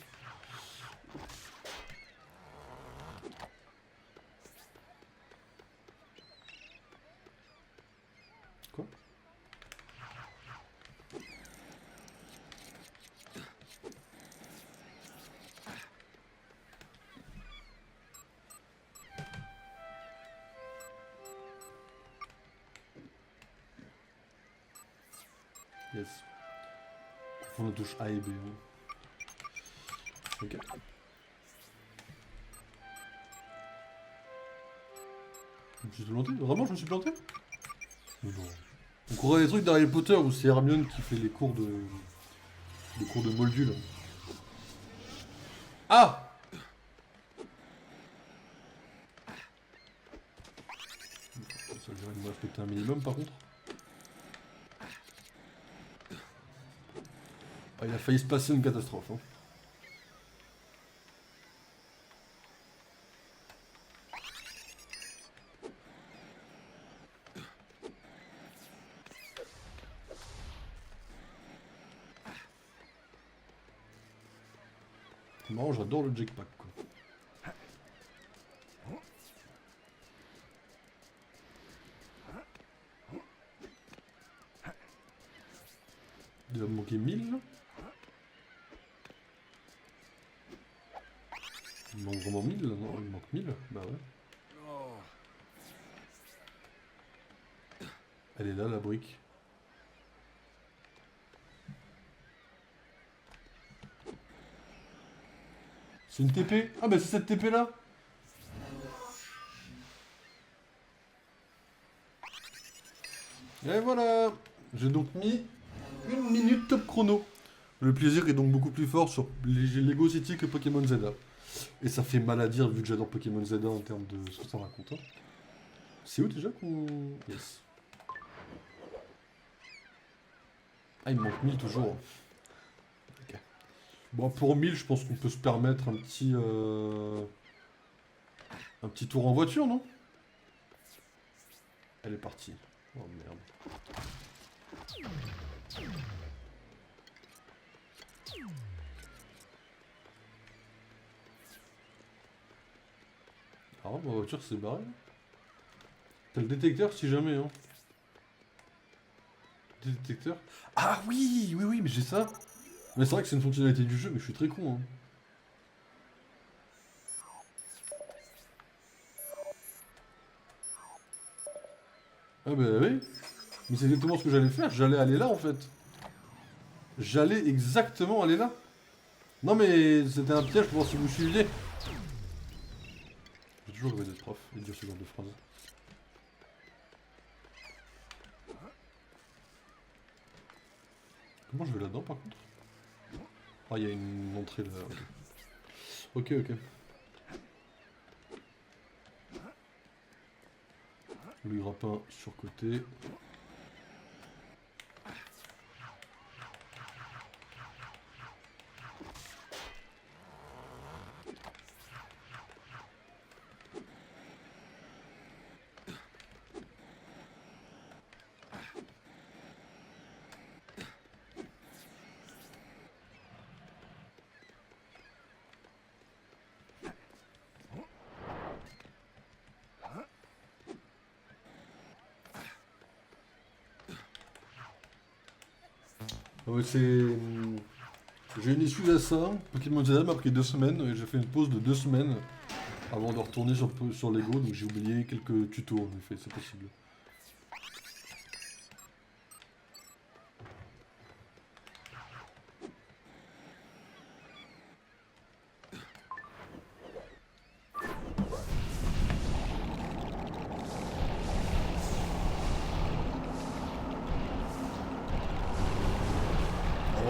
Quoi? Yes. On la touche A et B. Hein. Ok. Je me suis planté? Vraiment, je me suis planté? Mais non. On croirait des trucs d'Harry Potter où c'est Hermione qui fait les cours de... Les cours de Moldu là. Ah! Ça dirait de me respecter un minimum par contre. Ah, il a failli se passer une catastrophe. Hein. C'est marrant, j'adore le jetpack quoi. Il va me manquer 1000 là. Il manque vraiment 1000 là, non? Il manque 1000? Bah ouais. Elle est là la brique. C'est une TP? Ah bah c'est cette TP là. Et voilà. J'ai donc mis 1 minute top chrono. Le plaisir est donc beaucoup plus fort sur Lego City que Pokémon Zelda. Et ça fait mal à dire vu que j'adore Pokémon Zelda en termes de ce que ça raconte. Hein. C'est où déjà qu'on... Yes. Ah il me manque 1000 toujours. Ok. Bon pour 1000 je pense qu'on peut se permettre un petit tour en voiture non? Elle est partie. Oh merde. Ah ma voiture s'est barrée. T'as le détecteur si jamais hein. Détecteur. Ah oui, oui, oui, mais j'ai ça. Mais c'est vrai que c'est une fonctionnalité du jeu, mais je suis très con hein. Ah bah oui. Mais c'est exactement ce que j'allais faire, j'allais aller là en fait. J'allais exactement aller là. Non mais c'était un piège pour voir si vous suiviez. J'ai toujours rêvé d'être prof et de dire ce genre de phrase. Comment je vais là-dedans par contre? Ah il y a une entrée là. Ok ok. Le grappin sur côté. Ah ouais, c'est... J'ai une excuse à ça. Pokémon Zelda m'a pris 2 semaines et j'ai fait une pause de 2 semaines avant de retourner sur Lego, donc j'ai oublié quelques tutos en effet, c'est possible.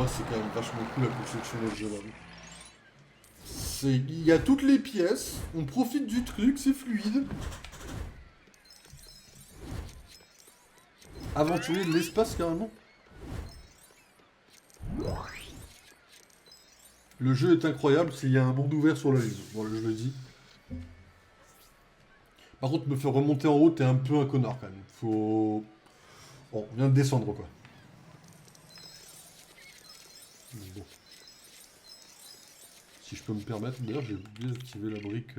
C'est quand même vachement cool à confectionner ce jeu là. Il y a toutes les pièces, on profite du truc, c'est fluide. Aventurier de l'espace carrément. Le jeu est incroyable s'il y a un monde ouvert sur la Lune. Voilà, je le dis. Par contre, me faire remonter en haut, t'es un peu un connard quand même. Faut... Bon, on vient de descendre quoi. Mais bon. Si je peux me permettre, d'ailleurs j'ai oublié d'activer la brique...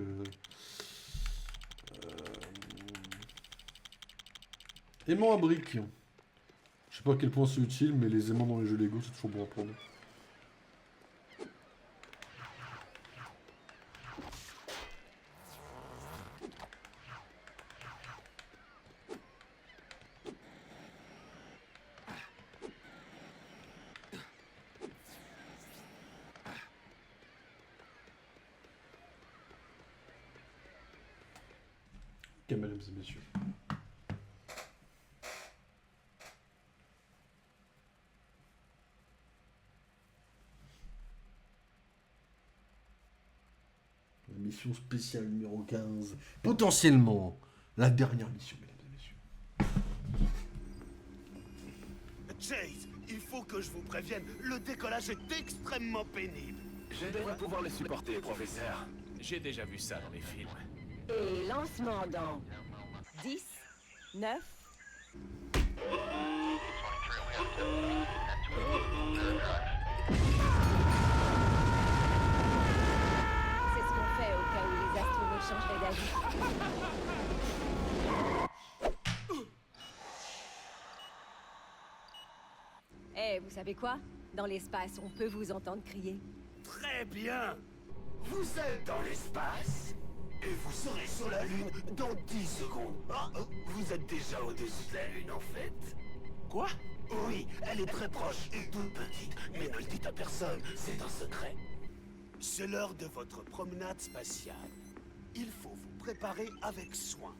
Aimant à briques. Je sais pas à quel point c'est utile, mais les aimants dans les jeux Lego c'est toujours bon à prendre. Ok, mesdames et messieurs. La mission spéciale numéro 15. Potentiellement la dernière mission, mesdames et messieurs. Chase, il faut que je vous prévienne, le décollage est extrêmement pénible. Je devrais pouvoir le supporter, professeur. J'ai déjà vu ça dans les films. Et lancement dans 10, 9... C'est ce qu'on fait au cas où les astronautes changeraient d'avis. Eh, vous savez quoi? Dans l'espace, on peut vous entendre crier. Très bien. Vous êtes dans l'espace et vous serez sur la Lune dans 10 secondes. Ah, vous êtes déjà au-dessus de la Lune en fait. Quoi? Oui, elle est très proche et toute petite, mais ne le dites à personne, c'est un secret. C'est l'heure de votre promenade spatiale. Il faut vous préparer avec soin.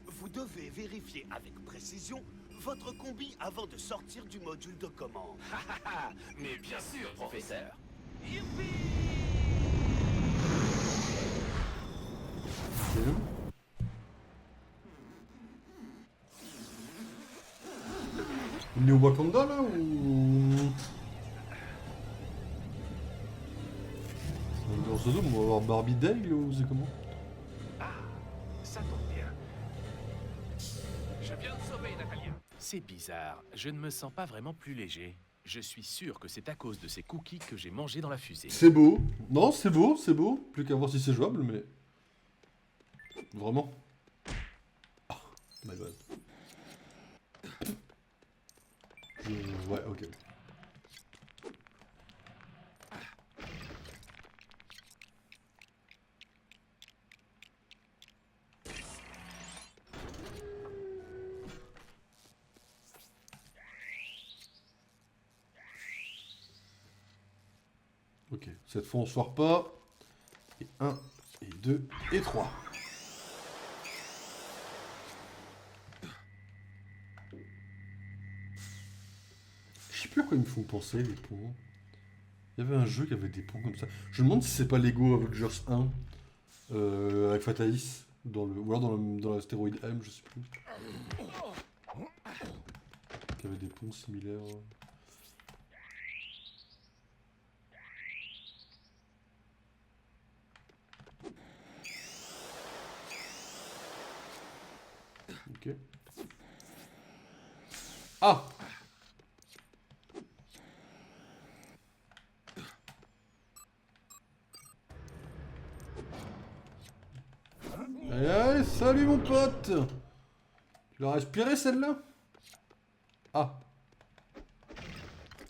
Vous devez vérifier avec précision votre combi avant de sortir du module de commande. Mais bien sûr, professeur. C'est où? On est au Wakanda là ou... Dans ce zoom, on va avoir Barbie d'aigle ou c'est comment? Ça tombe bien. Je viens de sauver Natalia. C'est bizarre, je ne me sens pas vraiment plus léger. Je suis sûr que c'est à cause de ces cookies que j'ai mangé dans la fusée. C'est beau. Non, c'est beau, c'est beau. Plus qu'à voir si c'est jouable, mais... Vraiment. Oh my god. Ouais, ok. Ok, cette fois on se foire pas. Et 1, et 2, et 3. Je sais plus à quoi ils me font penser les ponts. Il y avait un jeu qui avait des ponts comme ça. Je me demande si c'est pas Lego Avengers 1 avec Fatalis dans le, ou alors dans l'astéroïde M, je sais plus. Qui avait des ponts similaires. Ok. Ah! Allez, allez, salut mon pote! Tu l'as respiré celle-là? Ah!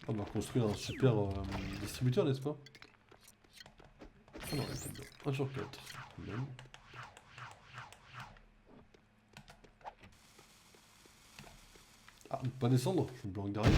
On va construire un super distributeur, n'est-ce pas? Ah non, 1 sur 4. Même. Ah, pas descendre, je me bloque derrière.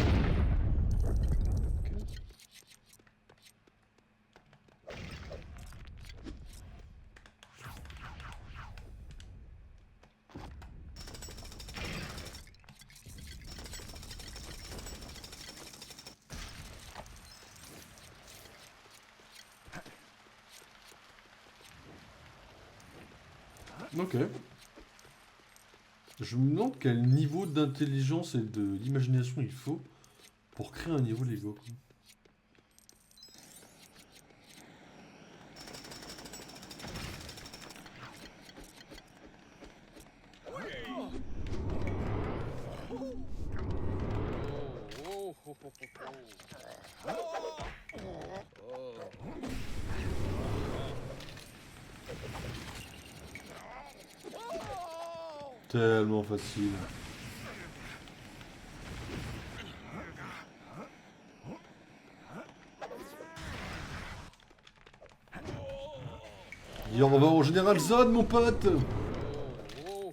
Ok. Je me demande quel niveau d'intelligence et d'imagination il faut pour créer un niveau Lego. Quoi. Tellement facile. Et on va au Général Zod, mon pote.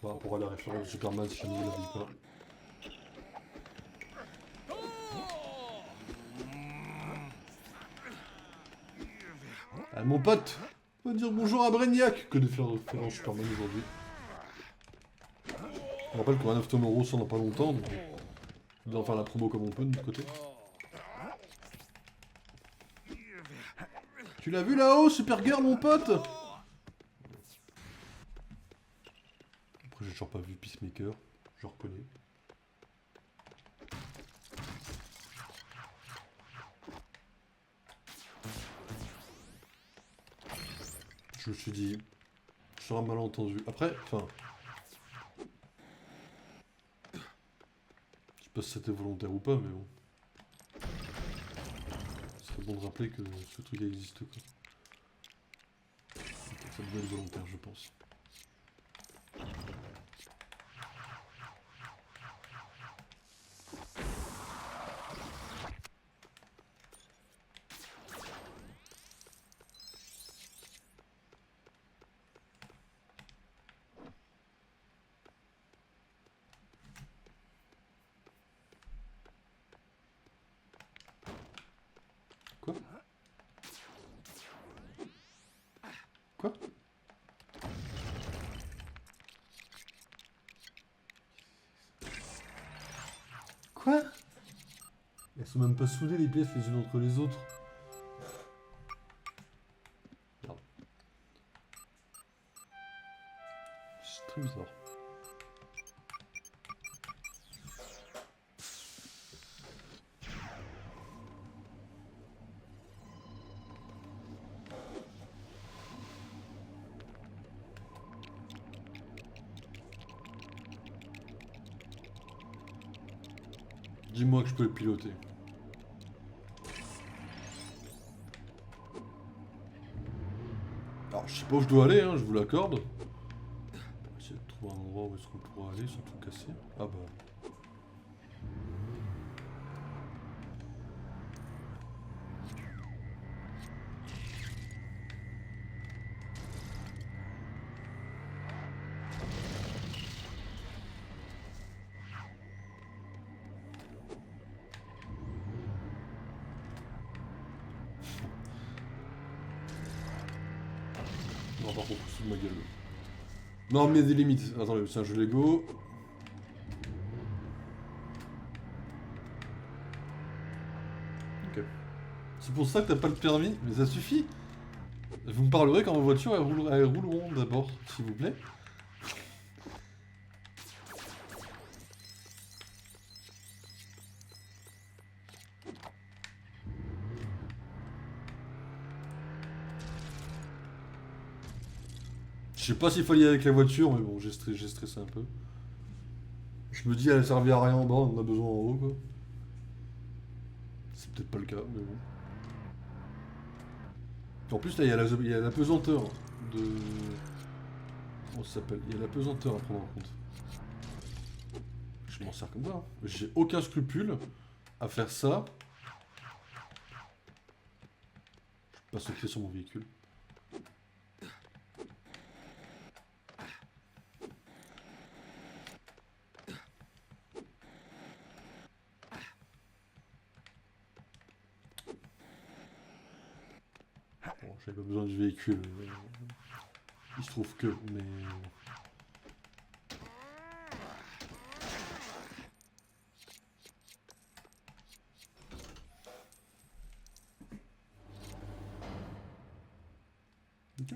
Par rapport à la référence de Superman, si je ne l'avais pas. Ah, mon pote, on va dire bonjour à Brainiac. Que de faire référence Superman aujourd'hui. On rappelle qu'on a 9 Tomorrow ça dans pas longtemps, donc on doit en faire la promo comme on peut de notre côté. Tu l'as vu là-haut, Supergirl, mon pote? Après, j'ai toujours pas vu Peacemaker, je reconnais. Je me suis dit, je serai un malentendu. Après, enfin... Je sais pas si c'était volontaire ou pas, mais bon. Ce serait bon de rappeler que ce truc existe, quoi. Ça devait être volontaire, je pense. Quoi? Quoi? Quoi? Elles sont même pas soudées les pièces les unes entre les autres. Merde. C'est très bizarre. Dis-moi que je peux le piloter. Alors, je sais pas où je dois aller, hein, je vous l'accorde. On va essayer de trouver un endroit où est-ce qu'on pourra aller sans tout casser. Ah bah... Non, par contre, sous de ma gueule. Non, mais il y a des limites. Attendez, c'est un jeu Lego. Ok. C'est pour ça que t'as pas le permis, mais ça suffit. Vous me parlerez quand vos voitures elles rouleront d'abord, s'il vous plaît. Je sais pas s'il fallait y aller avec la voiture, mais bon, j'ai stressé un peu. Je me dis, elle servait à rien en bas, on en a besoin en haut, quoi. C'est peut-être pas le cas, mais bon. En plus, là, il y a la pesanteur de... Comment ça s'appelle? Il y a la pesanteur à prendre en compte. Je m'en sers comme ça. Hein. J'ai aucun scrupule à faire ça. Je passe le pied sur mon véhicule. Bon, j'avais pas besoin du véhicule. Il se trouve que, mais... Ok.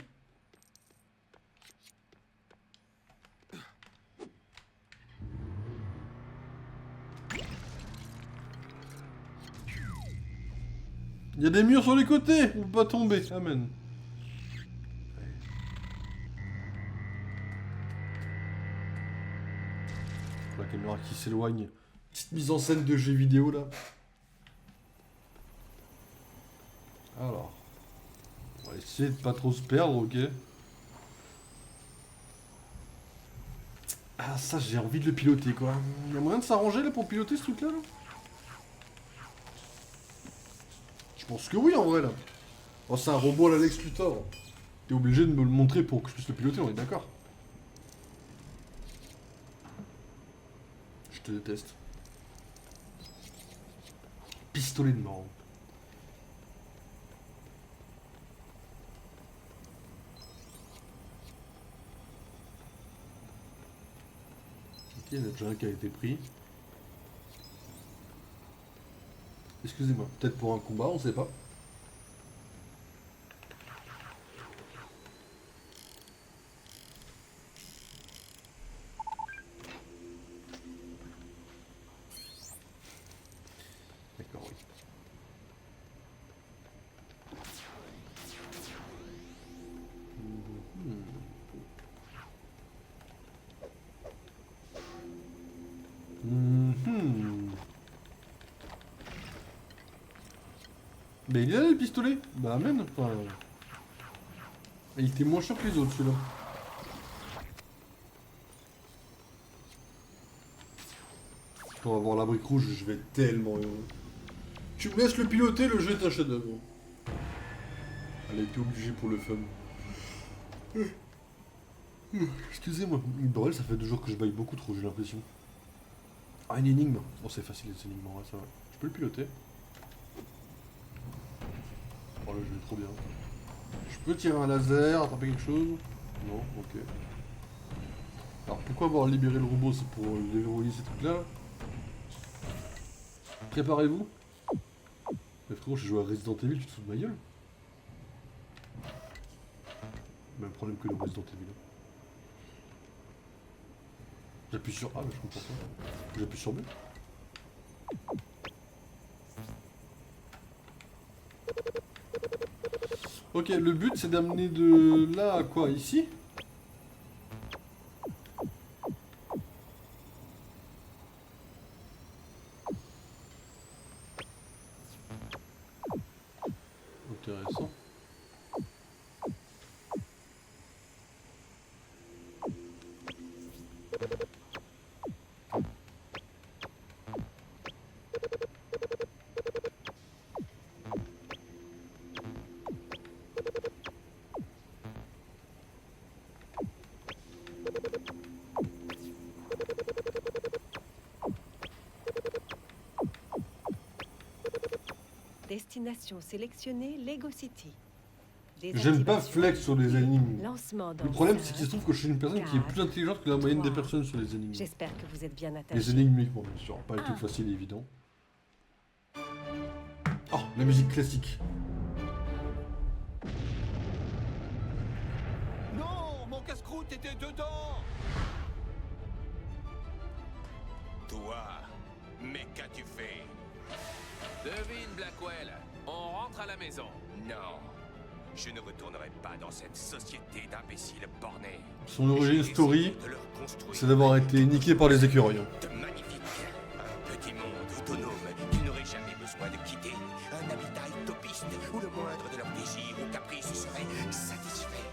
Il y a des murs sur les côtés, on peut pas tomber, amen. La caméra qui s'éloigne. Petite mise en scène de jeux vidéo là. Alors. On va essayer de pas trop se perdre, ok. Ah ça j'ai envie de le piloter quoi. Y'a moyen de s'arranger là pour piloter ce truc là, Je pense que oui en vrai là. Oh c'est un robot à la Lex Luthor. T'es obligé de me le montrer pour que je puisse le piloter, on est d'accord. Je te déteste. Pistolet de mort. Ok, il y en a déjà un qui a été pris. Excusez-moi, peut-être pour un combat, on sait pas. D'accord, oui. Mais il est là le pistolet. Bah amen. Enfin, il était moins cher que les autres celui-là. Pour avoir la brique rouge, je vais être tellement heureux. Tu me laisses le piloter, le jeu est un chef-d'œuvre. Allez, t'es obligé pour le fun. Excusez-moi, bordel, ça fait 2 jours que je baille beaucoup trop, j'ai l'impression. Ah, une énigme. Oh, c'est facile les énigmes, ouais, ça va. Je peux le piloter. Oh, le jeu est trop bien. Je peux tirer un laser, attraper quelque chose? Non, ok. Alors, pourquoi avoir libéré le robot? C'est pour déverrouiller ces trucs-là. Préparez-vous. Mais frérot, j'ai joué à Resident Evil, tu te fous de ma gueule? Même problème que le Resident Evil. J'appuie sur A, mais je comprends pas. J'appuie sur B. Ok, le but c'est d'amener de là à quoi? Ici? Intéressant. Destination sélectionnée, Lego City. J'aime pas flex sur les énigmes. Lancement Le problème c'est qu'il se trouve que je suis une personne qui est plus intelligente que la moyenne des personnes sur les énigmes. J'espère que vous êtes bien attachés. Les énigmes uniquement, bien sûr. Pas les trucs faciles et évidents. Oh, la musique classique. Non, mon casse-croûte était dedans. Toi, mais qu'as-tu fait? Devine, Blackwell. On rentre à la maison. Non, je ne retournerai pas dans cette société d'imbéciles bornés. Son origin story, De leur construire c'est d'avoir été niqué par les écureuils. de magnifique, un petit monde autonome qu'ils n'auraient jamais besoin de quitter, un habitat utopiste où le moindre de leurs désirs ou caprices serait satisfait.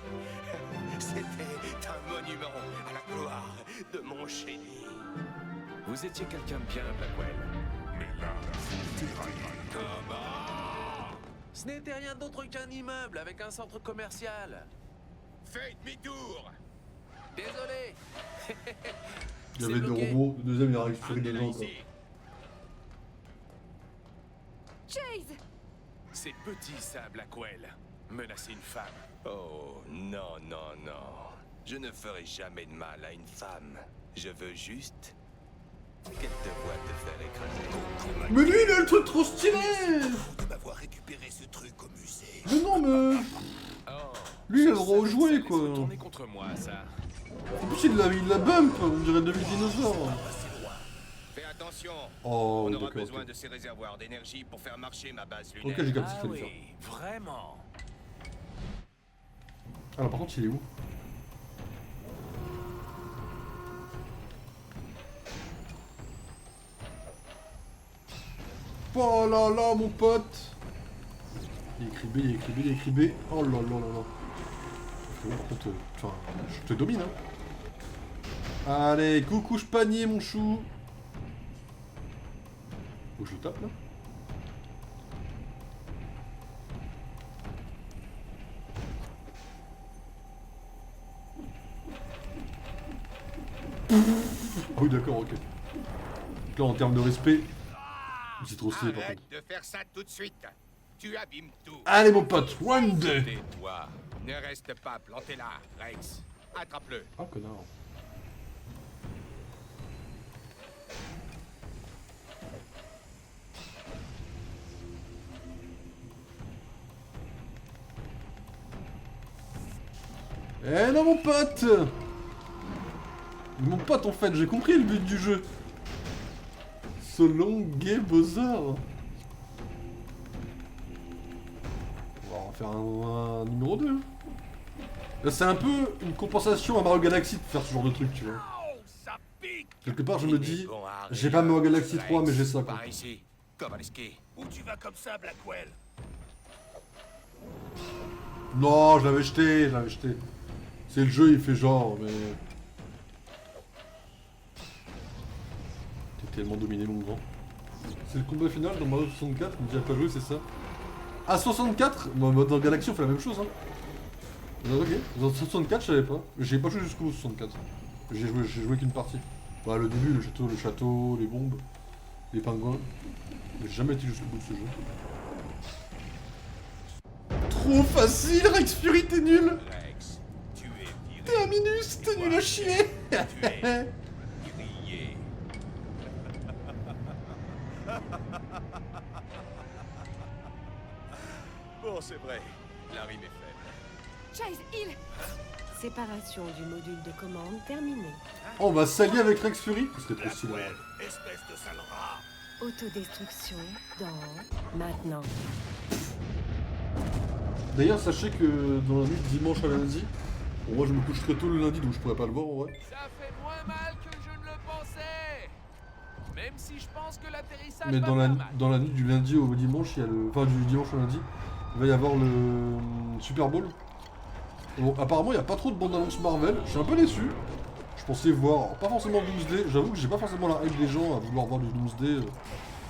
C'était un monument à la gloire de mon génie. Vous étiez quelqu'un de bien, Blackwell. Mais là, Comment? Ce n'était rien d'autre qu'un immeuble avec un centre commercial. fais demi-tour. Désolé. Il y avait deux robots, le deuxième il a récupéré des gens. Ici. Chase! C'est petit ça, Blackwell. Menacer une femme. Oh, non, non, non. Je ne ferai jamais de mal à une femme. Je veux juste qu'elle te voie te faire écraser. Mais lui il a le truc trop stylé! De m'avoir récupéré ce truc au musée. Mais non mais... Oh. Lui il a le droit au Ça jouet laisse quoi. retourner contre moi, ça. En plus il la bump, on dirait de dinosaure. Fais attention. Oh On aura d'accord. besoin Ok, de ces réservoirs d'énergie pour faire marcher ma base ok lunaire. j'ai capté ce Ah qu'il fallait oui, faire. vraiment. Alors par contre il est où? Oh là là mon pote! Il est écrit B, il est écrit B, il est écrit B. Oh là là là là. Par contre, enfin, je te domine hein. Allez, coucou panier mon chou. Faut que je le tape là. Ah oui d'accord, ok. Donc là en termes de respect, c'est trop stylé par contre. De faire ça tout de suite. Tu abîmes tout. Allez mon pote, one day. Tais-toi. Ne reste pas planté là, Rex. Attrape-le. Ah connard. Eh non mon pote. Mon pote en fait, j'ai compris le but du jeu. Selon Gay Bowser. On va faire un numéro 2. Là c'est un peu une compensation à Mario Galaxy de faire ce genre de truc, tu vois. Quelque part je me dis, j'ai pas Mario Galaxy 3 mais j'ai ça quoi. Par ici, comme à l'esquai. Où tu vas comme ça, Blackwell? Non, je l'avais jeté, C'est le jeu, il fait genre, mais... T'es tellement dominé, mon grand. C'est le combat final dans Mario 64, mais j'ai pas joué, c'est ça. Ah, 64 dans Galaxy, on fait la même chose, hein. Ok, dans 64, je savais pas. J'ai pas joué jusqu'au 64. J'ai joué qu'une partie. Bah, le début, le château, les bombes, les pingouins. J'ai jamais été jusqu'au bout de ce jeu. Trop facile, Rex Fury, t'es nul! Rex, tu es viré. T'es un minus, t'es nul à chier! Tu es grillé. Bon, c'est vrai. La rime est faible. Chase, il... Séparation du module de commande terminée. Oh, on va s'allier avec Rex Fury? C'était trop stylé. Blackwell, espèce de sale rat. Autodestruction dans... maintenant. D'ailleurs, sachez que dans la nuit de dimanche à lundi, bon, moi je me couche très tôt le lundi donc je pourrais pas le voir en vrai. Ça fait moins mal que je ne le pensais. Même si je pense que l'atterrissage Mais va dans faire mal. la nuit du lundi au dimanche, il y a le. Enfin, du dimanche au lundi, il va y avoir le Super Bowl. Bon, apparemment, il n'y a pas trop de bande-annonce Marvel. Je suis un peu déçu. Je pensais voir, alors, pas forcément Doomsday. J'avoue que j'ai pas forcément la hype des gens à vouloir voir du Doomsday.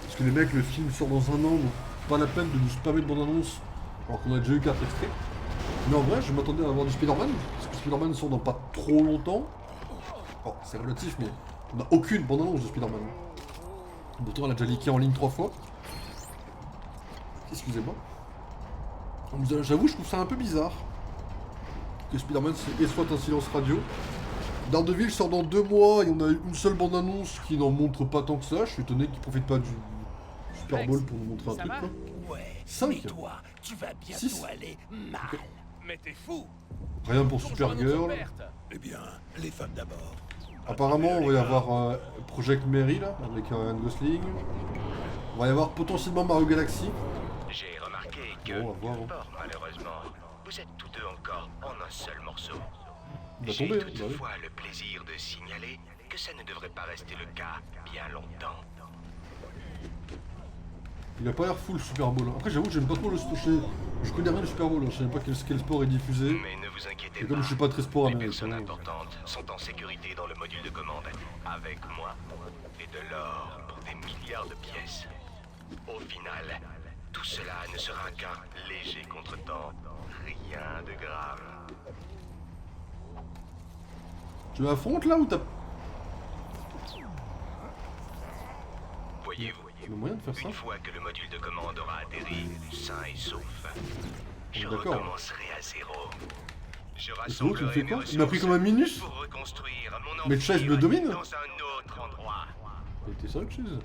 Parce que les mecs, le film sort dans un an, donc pas la peine de nous spammer de bande-annonce. Alors qu'on a déjà eu 4 extraits. Mais en vrai, je m'attendais à avoir du Spider-Man. Parce que Spider-Man sort dans pas trop longtemps. Oh, c'est relatif, mais on n'a aucune bande-annonce de Spider-Man. Pourtant, elle a déjà leaké en ligne 3 fois. Excusez-moi. J'avoue, je trouve ça un peu bizarre. Que Spider-Man soit un silence radio. Daredevil sort dans 2 mois et on a une seule bande-annonce qui n'en montre pas tant que ça. Je suis étonné qu'ils profitent pas du Super Bowl pour nous montrer un ça truc, va quoi. Ouais, 5. mais toi, tu vas bientôt Six. aller mal. Ok. Mais t'es fou. Rien pour Plongeons à notre Supergirl. perte. Eh bien, les femmes d'abord. Apparemment, on va y avoir Project Mary là, avec Ryan Gosling. On va y avoir potentiellement Mario Galaxy. J'ai remarqué que, Bon, on va voir, hein. fort malheureusement, vous êtes tous deux encore en un seul morceau. Il va J'ai tomber, hein, bah oui. toutefois le plaisir de signaler que ça ne devrait pas rester le cas bien longtemps. Il a pas l'air full Super Bowl. Après, j'avoue que j'aime pas trop le. Je connais rien du Super Bowl, hein. Je sais même pas quel sport est diffusé. Mais ne vous inquiétez Et pas, comme je suis pas très sport les américain. personnes importantes sont en sécurité dans le module de commande, avec moi, et de l'or pour des milliards de pièces. Au final, tout cela ne sera qu'un léger contretemps, rien de grave. Tu m'affrontes là ou t'as. Voyez-vous, Il y a moyen de faire ça? une fois que le module de commande aura atterri, sain et sauf, je D'accord. recommencerai à zéro. Je Et sinon, tu me fais rassemblerai mes quoi? Il m'a pris ressources comme un minus? pour reconstruire mon Mais Chase empire me domine? dans un autre endroit. Mais t'es sérieux, Chase?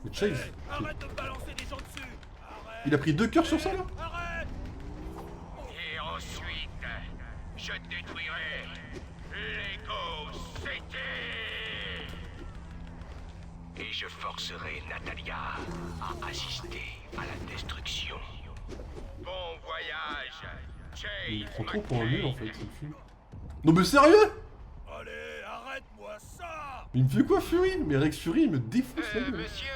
Mais Chase, Arrête de me balancer des gens dessus. Arrête. il a pris 2 cœurs sur ça là? Arrête. Et ensuite, je détruirai Lego City. Et je forcerai Natalia à assister à la destruction. Bon voyage, Chase. Il prend trop pour un nul en fait, c'est le film. Non mais sérieux? Allez, arrête-moi ça. Mais il me fait quoi Fury? Mais Rex Fury il me défonce la gueule. Monsieur.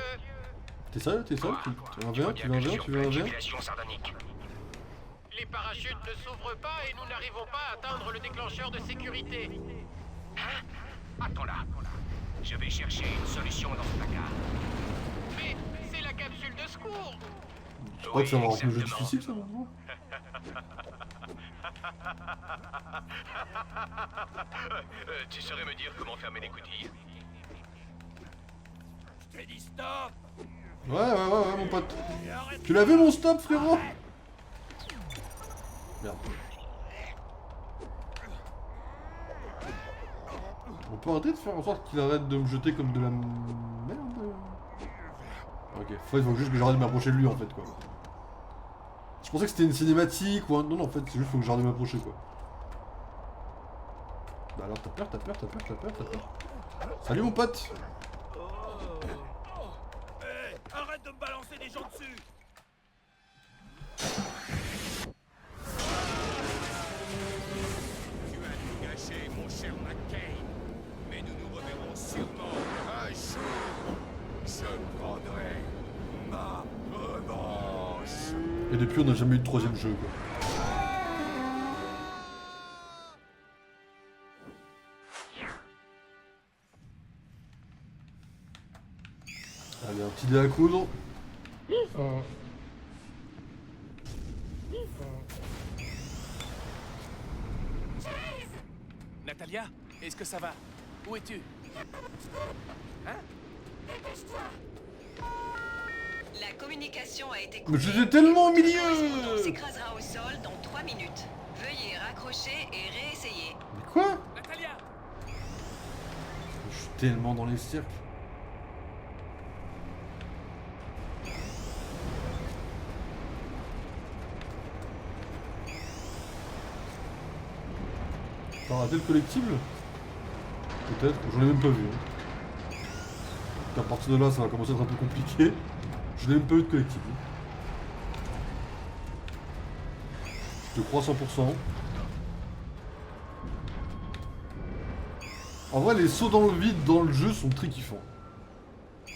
T'es sérieux? T'es sérieux? Tu veux un V1? Tu veux un V1? Tu veux un V1? Jubilation sardonique. Les parachutes ne s'ouvrent pas et nous n'arrivons pas à atteindre le déclencheur de sécurité. Hein? Attends là. Je vais chercher une solution dans ce placard. Mais c'est la capsule de secours. Je crois que ça va rendre le jeu difficile, ça, maintenant. Tu saurais me dire comment fermer l'écoutille? Je t'ai dit stop. Ouais, mon pote. Tu l'as vu, mon stop, frérot? Merde. On peut arrêter de faire en sorte qu'il arrête de me jeter comme de la merde. Ok, il faut juste que j'arrête de m'approcher de lui, en fait, quoi. Je pensais que c'était une cinématique ou un... Non, en fait, c'est juste faut que j'arrête de m'approcher, quoi. Bah alors, t'as peur. Salut, mon pote. Hey, arrête de me balancer des gens dessus. Tu as tout gâché, mon cher McCain. Mais nous nous reverrons sûrement un jour. Je prendrai ma revanche. Et depuis, on n'a jamais eu de troisième jeu, quoi. Allez, un petit dé à coudre. Natalia, est-ce que ça va? Où es-tu? Hein? La communication a été Mais j'étais tellement au milieu! On s'écrasera au sol dans 3 minutes. Veuillez raccrocher et réessayer. Mais quoi? Natalia! Je suis tellement dans les cirques. T'as raté le collectible? Peut-être, j'en ai même pas vu. Hein. À partir de là, ça va commencer à être un peu compliqué. Je n'ai même pas eu de collectible. Je te crois 100%. En vrai, les sauts dans le vide dans le jeu sont très kiffants. Je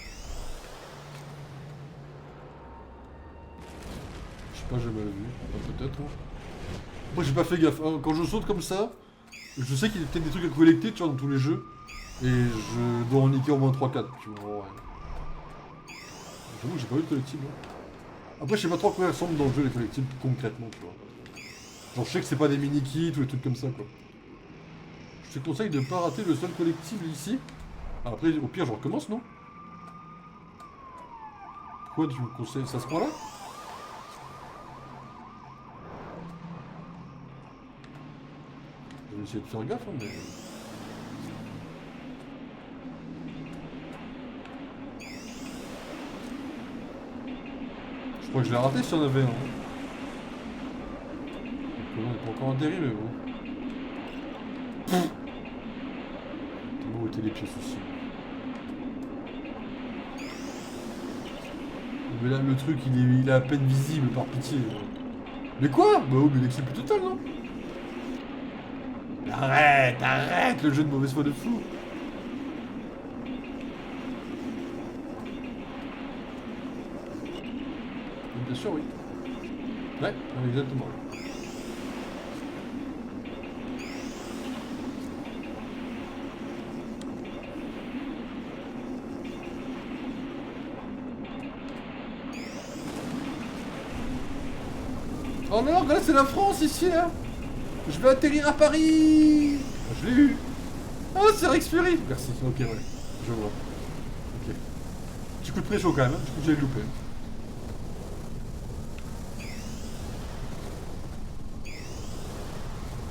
sais pas, j'ai mal vu. Enfin, peut-être. Hein. Moi, j'ai pas fait gaffe. Hein. Quand je saute comme ça, je sais qu'il y a peut-être des trucs à collecter, tu vois, dans tous les jeux. Et je dois en niquer au moins 3-4, tu vois. Ouais. J'avoue que j'ai pas eu de collectible. Hein. Après, je sais pas trop à quoi ils ressemblent dans le jeu, les collectibles, concrètement, tu vois. Genre, je sais que c'est pas des mini-kits ou des trucs comme ça, quoi. Je te conseille de pas rater le seul collectible ici. Après, au pire, je recommence, non? Pourquoi tu me conseilles ça à ce point-là? Je vais essayer de faire gaffe, hein, mais... Je crois que je l'ai raté si on avait un. Donc, on n'est pas encore atterri, mais bon. Où étaient les pièces aussi? Mais là, le truc, il est à peine visible, par pitié. Mais quoi? Bah oui, mais l'excès plus total, non? Arrête, le jeu de mauvaise foi de fou. Bien sûr, oui. Ouais, exactement. Oh non, regarde, c'est la France ici, là. Je vais atterrir à Paris. Je l'ai eu. Ah, c'est Rex Fury. Merci, ok, ouais. Je vois. Ok. Petit coup de pré-chaud quand même, hein. Du coup, j'ai loupé.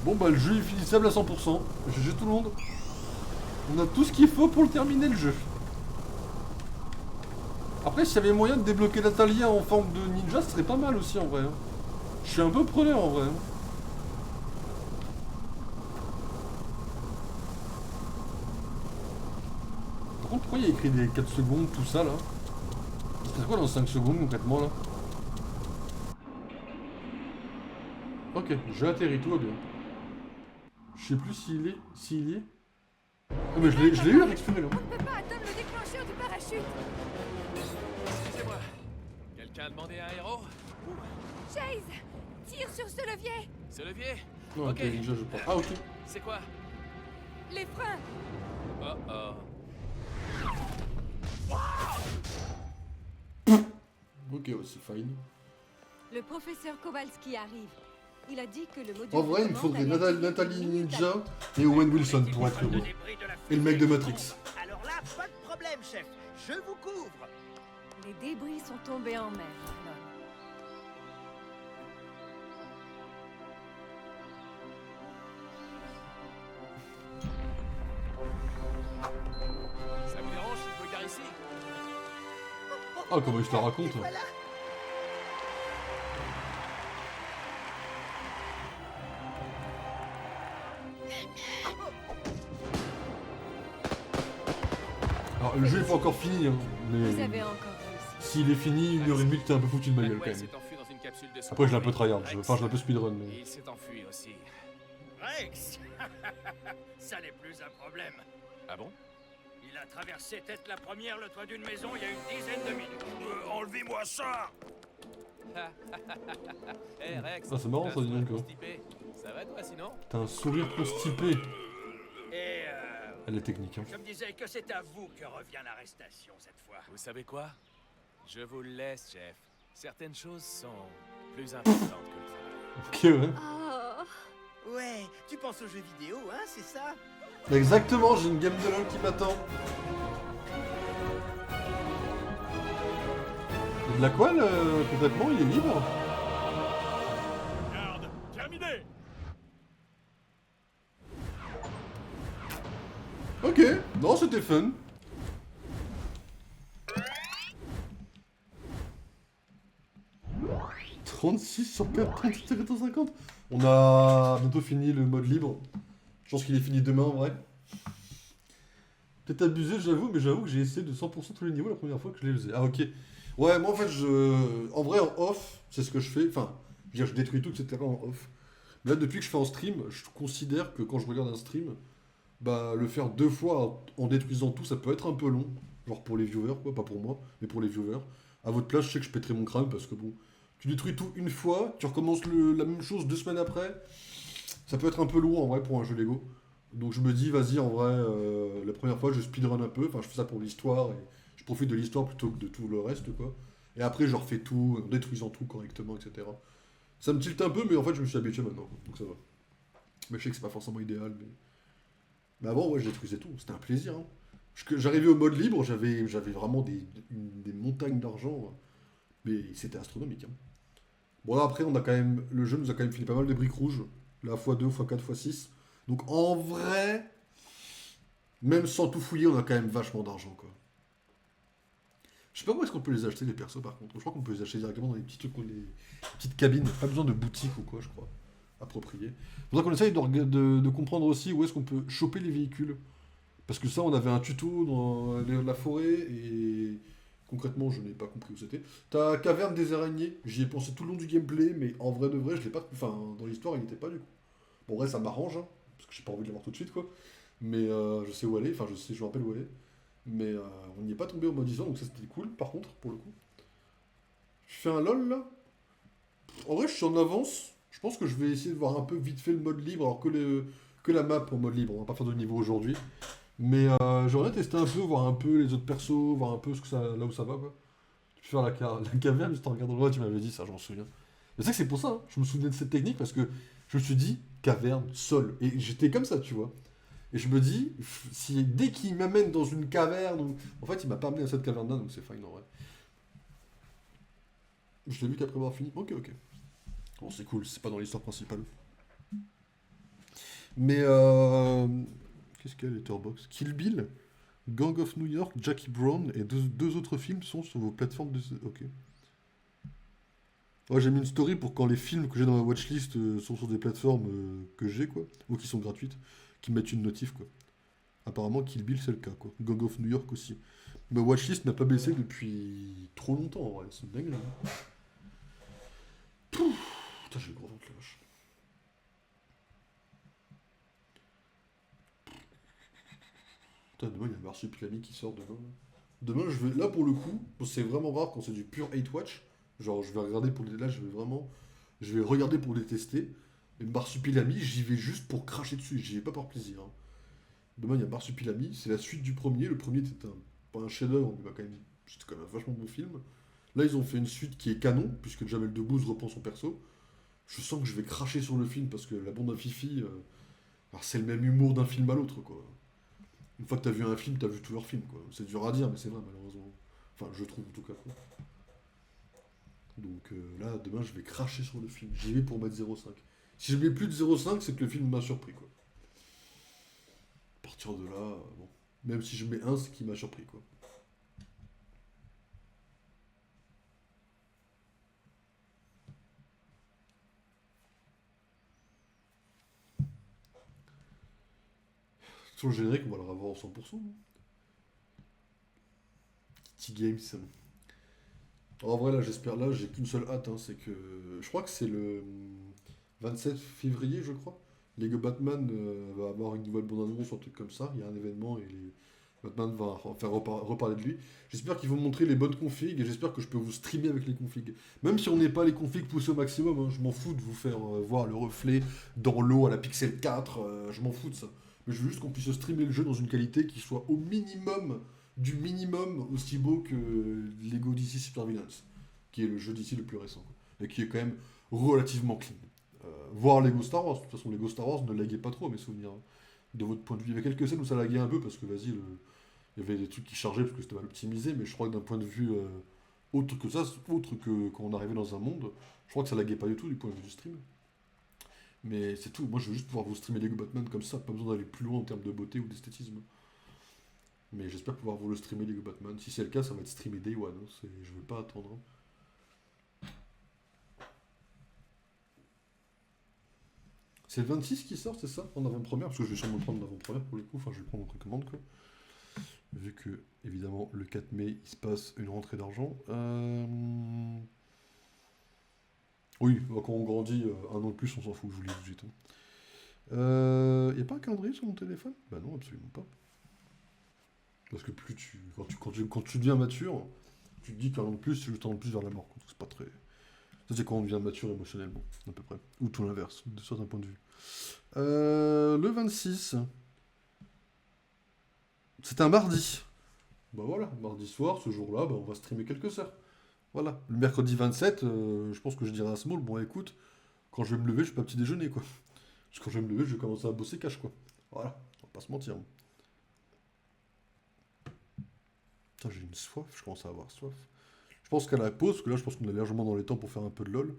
Bon bah le jeu est finissable à 100%. GG tout le monde. On a tout ce qu'il faut pour le terminer le jeu. Après s'il y avait moyen de débloquer Natalia en forme de ninja, ce serait pas mal aussi en vrai. Hein. Je suis un peu preneur en vrai. Hein. Par contre pourquoi il y a écrit des 4 secondes, tout ça là? C'est quoi dans 5 secondes concrètement là? Ok, je atterris, tout va bien. Je sais plus s'il est... S'il y est... Ah mais je l'ai eu à récupérer là. On ne peut pas atteindre le déclencheur du parachute. Excusez-moi. Quelqu'un a demandé un héros? Chase, tire sur ce levier. Ce levier? Non, ok, déjà je prends. Ah ok. C'est quoi? Les freins. Oh. Ok, ouais, c'est fine. Le professeur Kowalski arrive. Il a dit que le module En vrai, il me faudrait Nathalie Ninja et Owen Wilson pour être heureux. Et le mec de Matrix. Alors là, pas de problème, chef. Je vous couvre. Les débris sont tombés en mer, Arnold. Ça vous dérange si je me gare ici? Ah, comment je te la raconte. Voilà. Alors, le jeu est pas encore fini, hein, Vous mais avez encore réussi. s'il est fini, 1h30, t'es un peu foutu de ma gueule quand Blackwell même. s'est enfui dans une capsule de Après, je l'ai un peu soins. tryhard, enfin, je l'ai un peu speedrun, mais. Et il s'est enfui aussi. Rex. Ça n'est plus un problème. Ah bon? Il a traversé tête la première le toit d'une maison il y a une dizaine de minutes. Enlevez-moi ça. Hé Rex, Ah, c'est marrant, t'as ça, un dis donc, sourire hein. constipé. Ça va toi sinon? T'as un sourire constipé. Et Elle est technique, hein. je me disais que c'est à vous que revient l'arrestation cette fois. Vous savez quoi? Je vous le laisse, chef. Certaines choses sont plus importantes que le travail. Ok, ouais. Oh. Ouais, tu penses aux jeux vidéo, hein, c'est ça? Exactement, j'ai une game de LoL qui m'attend. Et Blackwell, complètement, il est libre. Garde, terminé! Ok, non, c'était fun. « 36 sur 450. On a bientôt fini le mode libre. Je pense qu'il est fini demain en vrai. Peut-être abusé, j'avoue, mais j'avoue que j'ai essayé de 100% tous les niveaux la première fois que je les faisais. Ah ok. Ouais, moi en fait, en vrai, en off, c'est ce que je fais. Enfin, je veux dire, je détruis tout, etc. en off. Mais là, depuis que je fais en stream, je considère que quand je regarde un stream, bah, le faire 2 fois en détruisant tout, ça peut être un peu long. Genre pour les viewers, quoi, pas pour moi, mais pour les viewers. À votre place, je sais que je pèterai mon crâne parce que bon, tu détruis tout une fois, tu recommences la même chose 2 semaines après. Ça peut être un peu lourd en vrai pour un jeu Lego. Donc je me dis, vas-y, en vrai, la première fois, je speedrun un peu. Enfin, je fais ça pour l'histoire et je profite de l'histoire plutôt que de tout le reste, quoi. Et après, je refais tout en détruisant tout correctement, etc. Ça me tilte un peu, mais en fait, je me suis habitué maintenant, donc ça va. Mais je sais que c'est pas forcément idéal, mais avant, ouais, je détruisais tout. C'était un plaisir, hein. J'arrivais au mode libre, j'avais vraiment des montagnes d'argent, mais c'était astronomique, hein. Bon, là, après, le jeu nous a quand même filé pas mal de briques rouges. La x2, x4, x6. Donc, en vrai, même sans tout fouiller, on a quand même vachement d'argent, quoi. Je sais pas où est-ce qu'on peut les acheter, les persos, par contre. Je crois qu'on peut les acheter directement dans les petits trucs, les petites cabines. Pas besoin de boutique ou quoi, je crois. Approprié. Faudrait qu'on essaye de comprendre aussi où est-ce qu'on peut choper les véhicules. Parce que ça, on avait un tuto dans la forêt et concrètement, je n'ai pas compris où c'était. T'as Caverne des araignées. J'y ai pensé tout le long du gameplay, mais en vrai de vrai, je l'ai pas. Enfin, dans l'histoire, il n'était pas du coup. Bon, en vrai, ça m'arrange, hein, parce que j'ai pas envie de l'avoir tout de suite, quoi. Mais je sais où aller. Enfin, je me rappelle où aller. Mais on n'y est pas tombé au mode histoire, donc ça c'était cool, par contre, pour le coup. Je fais un LOL là. En vrai, je suis en avance. Je pense que je vais essayer de voir un peu vite fait le mode libre, alors que la map en mode libre. On va pas faire de niveau aujourd'hui. Mais j'aimerais tester un peu, voir un peu les autres persos, voir un peu là où ça va, quoi. Tu peux faire la caverne juste en regardant le tu m'avais dit ça, j'en souviens. Mais c'est que c'est pour ça, hein. Je me souvenais de cette technique parce que je me suis dit, caverne, sol. Et j'étais comme ça, tu vois. Et je me dis, dès qu'il m'amène dans une caverne, en fait, il m'a pas amené à cette caverne-là, donc c'est fine en vrai. Je l'ai vu qu'après avoir fini. Ok. Bon, c'est cool, c'est pas dans l'histoire principale. Mais qu'est-ce qu'il y a, Letterboxd? Kill Bill, Gang of New York, Jackie Brown et deux autres films sont sur vos plateformes de... Ok. Ouais, j'ai mis une story pour quand les films que j'ai dans ma watchlist sont sur des plateformes que j'ai, quoi, ou qui sont gratuites, qui mettent une notif, quoi. Apparemment, Kill Bill, c'est le cas, quoi. Gang of New York aussi. Ma watchlist n'a pas baissé depuis trop longtemps, en vrai. C'est une dingue, hein. Putain, j'ai le gros ventre, la vache. Putain, demain, il y a Marsupilami qui sort demain. Demain, je vais... Là, pour le coup, c'est vraiment rare quand c'est du pur hate watch. Genre, je vais regarder pour les... Là, je vais regarder pour les tester. Mais Marsupilami, j'y vais juste pour cracher dessus. J'y vais pas par plaisir, hein. Demain, il y a Marsupilami, c'est la suite du premier. Le premier était pas un chef-d'œuvre, mais c'était quand même un vachement bon film. Là, ils ont fait une suite qui est canon, puisque Jamel Debbouze reprend son perso. Je sens que je vais cracher sur le film, parce que la bande à Fifi, alors, c'est le même humour d'un film à l'autre, quoi. Une fois que t'as vu un film, t'as vu tous leurs films, quoi. C'est dur à dire, mais c'est vrai, malheureusement. Enfin, je trouve, en tout cas, quoi. Donc là, demain, je vais cracher sur le film. J'y vais pour mettre 0,5. Si je mets plus de 0,5, c'est que le film m'a surpris, quoi. À partir de là, bon. Même si je mets 1, c'est qu'il m'a surpris, quoi. Sur le générique, on va le revoir en 100%. Non Kitty Games. En vrai, là, j'espère, là, j'ai qu'une seule hâte, hein, c'est que... Je crois que c'est le 27 février, je crois. Lego Batman va avoir une nouvelle bande-annonce, un truc comme ça. Il y a un événement et Batman va faire reparler de lui. J'espère qu'ils vont montrer les bonnes configs et j'espère que je peux vous streamer avec les configs. Même si on n'est pas les configs poussés au maximum, hein, je m'en fous de vous faire voir le reflet dans l'eau à la Pixel 4, je m'en fous de ça. Mais je veux juste qu'on puisse streamer le jeu dans une qualité qui soit au minimum du minimum aussi beau que Lego DC Supervillains, qui est le jeu DC le plus récent, quoi, et qui est quand même relativement clean. Voir Lego Star Wars, de toute façon Lego Star Wars ne laguait pas trop à mes souvenirs, hein, de votre point de vue. Il y avait quelques scènes où ça laguait un peu parce que vas-y, il y avait des trucs qui chargeaient parce que c'était mal optimisé, mais je crois que d'un point de vue autre que ça, autre que quand on arrivait dans un monde, je crois que ça laguait pas du tout du point de vue du stream. Mais c'est tout, moi je veux juste pouvoir vous streamer Lego Batman comme ça, pas besoin d'aller plus loin en termes de beauté ou d'esthétisme. Mais j'espère pouvoir vous le streamer Lego Batman. Si c'est le cas, ça va être streamé Day One, hein. Je vais pas attendre. Hein. C'est le 26 qui sort, c'est ça? En avant-première? Parce que je vais sûrement le prendre en avant-première pour le coup, enfin je vais le prendre en précommande, quoi. Vu que, évidemment, le 4 mai, il se passe une rentrée d'argent. Oui, bah, quand on grandit, un an de plus, on s'en fout, je vous le dis tout de suite. Hein. Y a pas un calendrier sur mon téléphone? Bah non, absolument pas. Parce que quand tu deviens mature, tu te dis qu'un an de plus, c'est juste un an de plus vers la mort. C'est pas très... Ça, c'est quand on devient mature émotionnellement, à peu près. Ou tout l'inverse, de certains points de vue. Le 26. C'est un mardi. Bah voilà, mardi soir, ce jour-là, bah, on va streamer quelques heures. Voilà. Le mercredi 27, je pense que je dirai à Small, bon écoute, quand je vais me lever, je fais pas petit déjeuner, quoi. Parce que quand je vais me lever, je vais commencer à bosser cash, quoi. Voilà, on va pas se mentir. Putain, j'ai une soif, je commence à avoir soif. Je pense qu'à la pause, parce que là je pense qu'on est largement dans les temps pour faire un peu de LoL,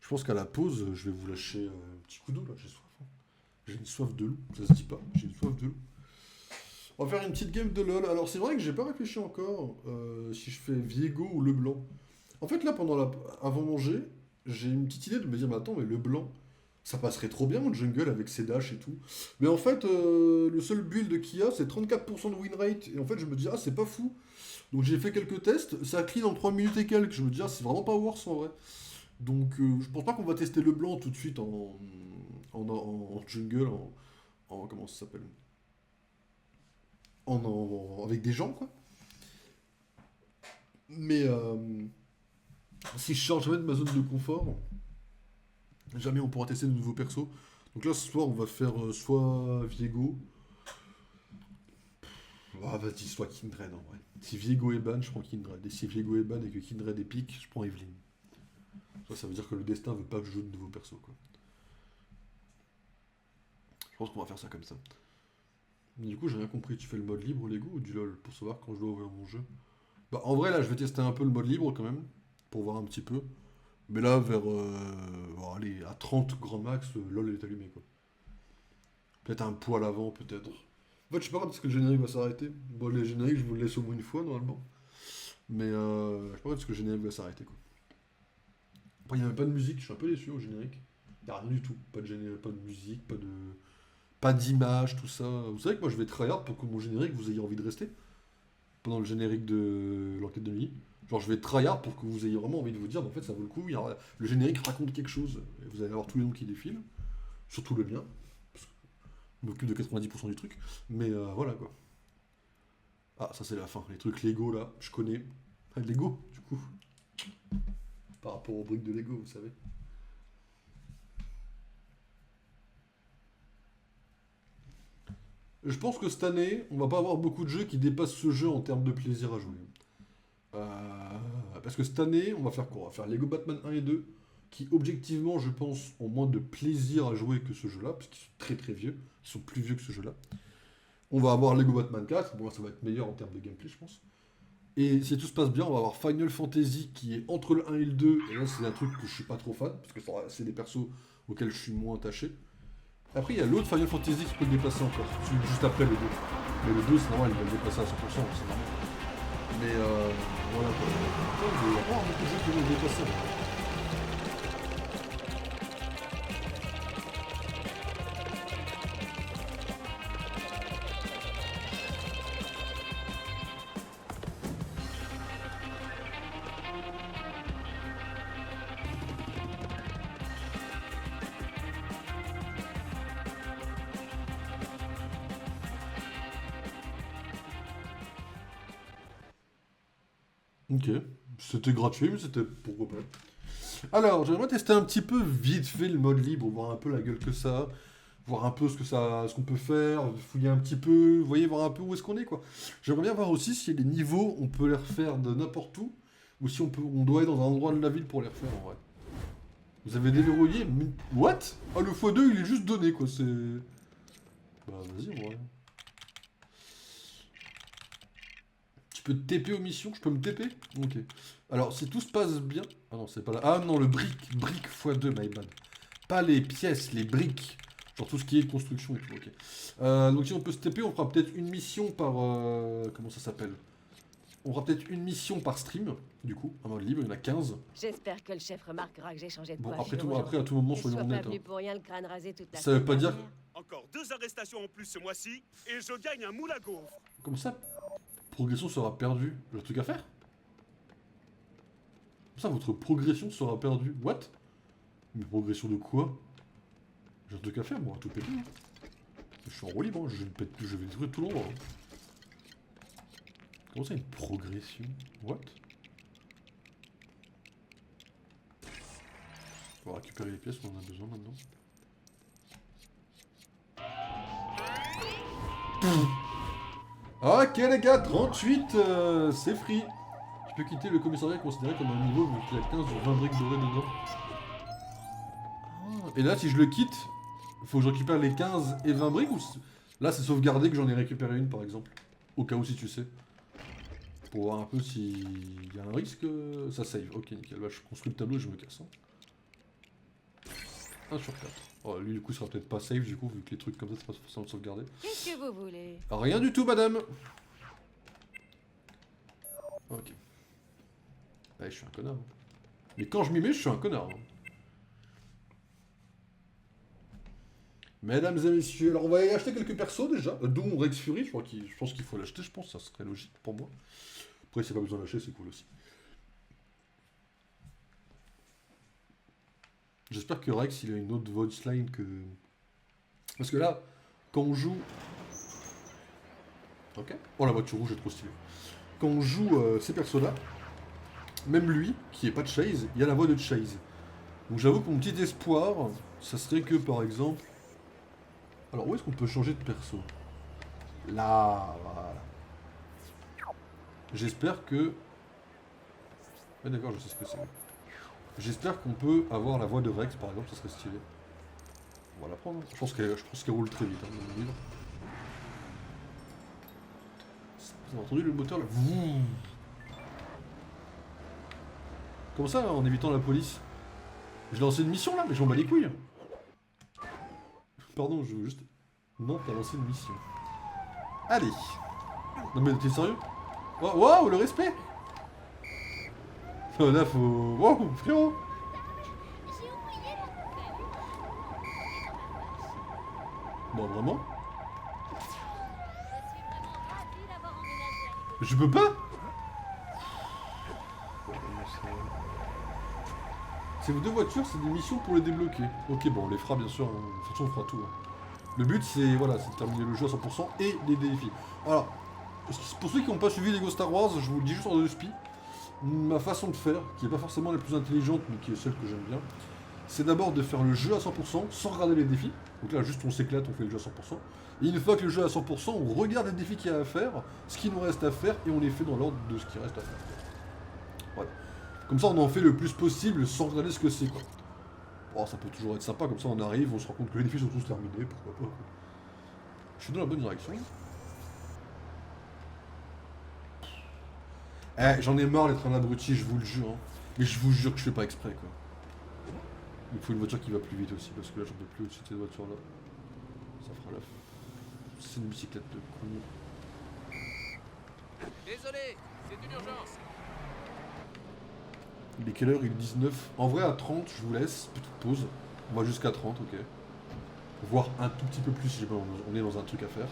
je pense qu'à la pause, je vais vous lâcher un petit coup d'eau, là, j'ai soif. Hein. J'ai une soif de loup, ça se dit pas, j'ai une soif de loup. On va faire une petite game de LoL. Alors c'est vrai que j'ai pas réfléchi encore si je fais Viego ou Leblanc. En fait là, avant manger, j'ai une petite idée de me dire, mais attends, mais Leblanc, ça passerait trop bien en jungle avec ses dashs et tout. Mais en fait, le seul build qu'il y a, c'est 34% de win rate. Et en fait, je me dis, ah, c'est pas fou. Donc j'ai fait quelques tests, ça clean en 3 minutes et quelques. Je me dis, ah, c'est vraiment pas worse en vrai. Donc je pense pas qu'on va tester Leblanc tout de suite en jungle, comment ça s'appelle, avec des gens, quoi. Mais si je change jamais de ma zone de confort, jamais on pourra tester de nouveaux persos. Donc là, ce soir, on va faire soit Viego. Ah, vas-y, soit Kindred en vrai. Si Viego est ban, je prends Kindred. Et si Viego est ban et que Kindred est pique, je prends Evelyn. Ça veut dire que le destin veut pas que je joue de nouveaux persos, quoi. Je pense qu'on va faire ça comme ça. Mais du coup, j'ai rien compris. Tu fais le mode libre Lego ou du LoL pour savoir quand je dois ouvrir mon jeu? Bah, en vrai, là, je vais tester un peu le mode libre quand même, pour voir un petit peu. Mais là, allez, à 30 grand max, LoL est allumé, quoi. Peut-être un poil avant, peut-être. En fait, je sais pas quand est-ce que le générique va s'arrêter. Bon, les génériques, je vous le laisse au moins une fois, normalement. Mais je sais pas quand est-ce que le générique va s'arrêter, quoi. Après, il n'y a même pas de musique, je suis un peu déçu au générique. Il n'y a rien du tout. Pas de musique, pas d'image, tout ça. Vous savez que moi, je vais tryhard pour que mon générique, vous ayez envie de rester. Pendant le générique de l'enquête de nuit. Genre, je vais tryhard pour que vous ayez vraiment envie de vous dire, bah, en fait, ça vaut le coup. Le générique raconte quelque chose. Et vous allez avoir tous les noms qui défilent. Surtout le mien. Je m'occupe de 90% du truc. Mais voilà, quoi. Ah, ça, c'est la fin. Les trucs Lego, là, je connais. Lego, du coup. Par rapport aux briques de Lego, vous savez. Je pense que cette année, on va pas avoir beaucoup de jeux qui dépassent ce jeu en termes de plaisir à jouer. Parce que cette année, on va faire quoi? On va faire Lego Batman 1 et 2, qui objectivement, je pense, ont moins de plaisir à jouer que ce jeu-là, parce qu'ils sont très très vieux, ils sont plus vieux que ce jeu-là. On va avoir Lego Batman 4, bon ça va être meilleur en termes de gameplay, je pense. Et si tout se passe bien, on va avoir Final Fantasy qui est entre le 1 et le 2, et là c'est un truc que je suis pas trop fan, parce que c'est des persos auxquels je suis moins attaché. Après, il y a l'autre Final Fantasy qui peut le dépasser encore, celui juste après le 2. Mais le 2, c'est normal, il va le dépasser à 100%, c'est normal. Mais voilà quoi. Il y a pas beaucoup de jeux qui vont le dépasser. Ok, c'était gratuit, mais c'était pourquoi pas. Alors, j'aimerais tester un petit peu vite fait le mode libre, voir un peu la gueule que ça a, voir un peu ce qu'on peut faire, fouiller un petit peu, vous voyez, voir un peu où est-ce qu'on est, quoi. J'aimerais bien voir aussi si les niveaux, on peut les refaire de n'importe où, ou si on doit être dans un endroit de la ville pour les refaire, en vrai. Vous avez déverrouillé, mais... What? Ah, le x2, il est juste donné, quoi, c'est... Bah, vas-y, en vrai. Je peux TP aux missions, je peux me TP? Ok. Alors, si tout se passe bien... Ah non, c'est pas là. Ah non, le brick x2, my bad. Pas les pièces, les briques. Genre tout ce qui est construction et tout, ok. Donc si on peut se TP, on fera peut-être une mission par... comment ça s'appelle? On fera peut-être une mission par stream, du coup, en mode libre, il y en a 15. J'espère que le chef remarquera que j'ai changé de Bon, coiffure après, à tout moment, soyons honnêtes. Pas venu pour rien, le crâne rasé toute la ça veut pas dire... dernière. Encore 2 arrestations en plus ce mois-ci, et je gagne un moule à gaufres. Comme ça, progression sera perdue. J'ai un truc à faire? Comme ça, votre progression sera perdue. What? Mais progression de quoi? J'ai un truc à faire, moi, à tout péter. Je suis en roue libre, hein. Je vais détruire tout l'endroit. Comment ça, une progression? What? On va récupérer les pièces, on en a besoin maintenant. Ok les gars, 38, c'est free. Je peux quitter le commissariat considéré comme un niveau vu qu'il y a 15 ou 20 briques dorées dedans. Et là, si je le quitte, il faut que je récupère les 15 et 20 briques ou... Là, c'est sauvegardé que j'en ai récupéré une, par exemple. Au cas où, si tu sais. Pour voir un peu s'il y a un risque, ça save. Ok, nickel. Bah, je construis le tableau et je me casse. 1 sur 4. Oh, lui, du coup, il sera peut-être pas safe, du coup, vu que les trucs comme ça, c'est pas forcément sauvegarder. Qu'est-ce que vous voulez? Rien du tout, madame. Ok. Ouais, je suis un connard. Hein. Mais quand je m'y mets, je suis un connard. Hein. Mesdames et messieurs, alors on va y acheter quelques persos déjà, dont Rex Fury, je pense qu'il faut l'acheter, je pense que ça serait logique pour moi. Après, s'il n'y a pas besoin d'acheter, c'est cool aussi. J'espère que Rex, il a une autre voice line que... Parce que là, quand on joue... Ok. Oh, la voiture rouge est trop stylée. Quand on joue ces persos-là, même lui, qui est pas de Chase, il y a la voix de Chase. Donc j'avoue que mon petit espoir, ça serait que, par exemple... Alors, où est-ce qu'on peut changer de perso? Là, voilà. J'espère que... Ah d'accord, je sais ce que c'est. J'espère qu'on peut avoir la voix de Rex, par exemple, ça serait stylé. On va la prendre. Je pense qu'elle roule très vite, hein, dans le livre. Vous avez entendu le moteur là? Comment ça, en évitant la police? J'ai lancé une mission là, mais j'en bats les couilles. Pardon, je veux juste... Non, t'as lancé une mission. Allez. Non mais t'es sérieux? Waouh, le respect. Là, faut... Wow, frérot. Bon, vraiment? Je peux pas? Ces deux voitures, c'est des missions pour les débloquer. Ok, bon, on les fera bien sûr, hein. De toute façon on fera tout. Hein. Le but c'est voilà, c'est de terminer le jeu à 100% et les défis. Alors, pour ceux qui n'ont pas suivi Lego Star Wars, je vous le dis juste en deux spi, ma façon de faire, qui n'est pas forcément la plus intelligente, mais qui est celle que j'aime bien, c'est d'abord de faire le jeu à 100% sans regarder les défis. Donc là, juste on s'éclate, on fait le jeu à 100%. Et une fois que le jeu est à 100%, on regarde les défis qu'il y a à faire, ce qui nous reste à faire, et on les fait dans l'ordre de ce qui reste à faire. Voilà. Comme ça, on en fait le plus possible sans regarder ce que c'est, quoi. Bon, ça peut toujours être sympa, comme ça on arrive, on se rend compte que les défis sont tous terminés, pourquoi pas, quoi. Je suis dans la bonne direction. Eh, j'en ai marre d'être un abruti, je vous le jure. Hein. Mais je vous jure que je fais pas exprès, quoi. Il faut une voiture qui va plus vite aussi, parce que là j'en peux plus au-dessus de cette voiture-là. Ça fera la fin. C'est une bicyclette de con. Désolé, c'est une urgence. Il est quelle heure? Il est 19. En vrai, à 30, je vous laisse. Petite pause. On va jusqu'à 30, ok. Voire un tout petit peu plus si jamais on est dans un truc à faire.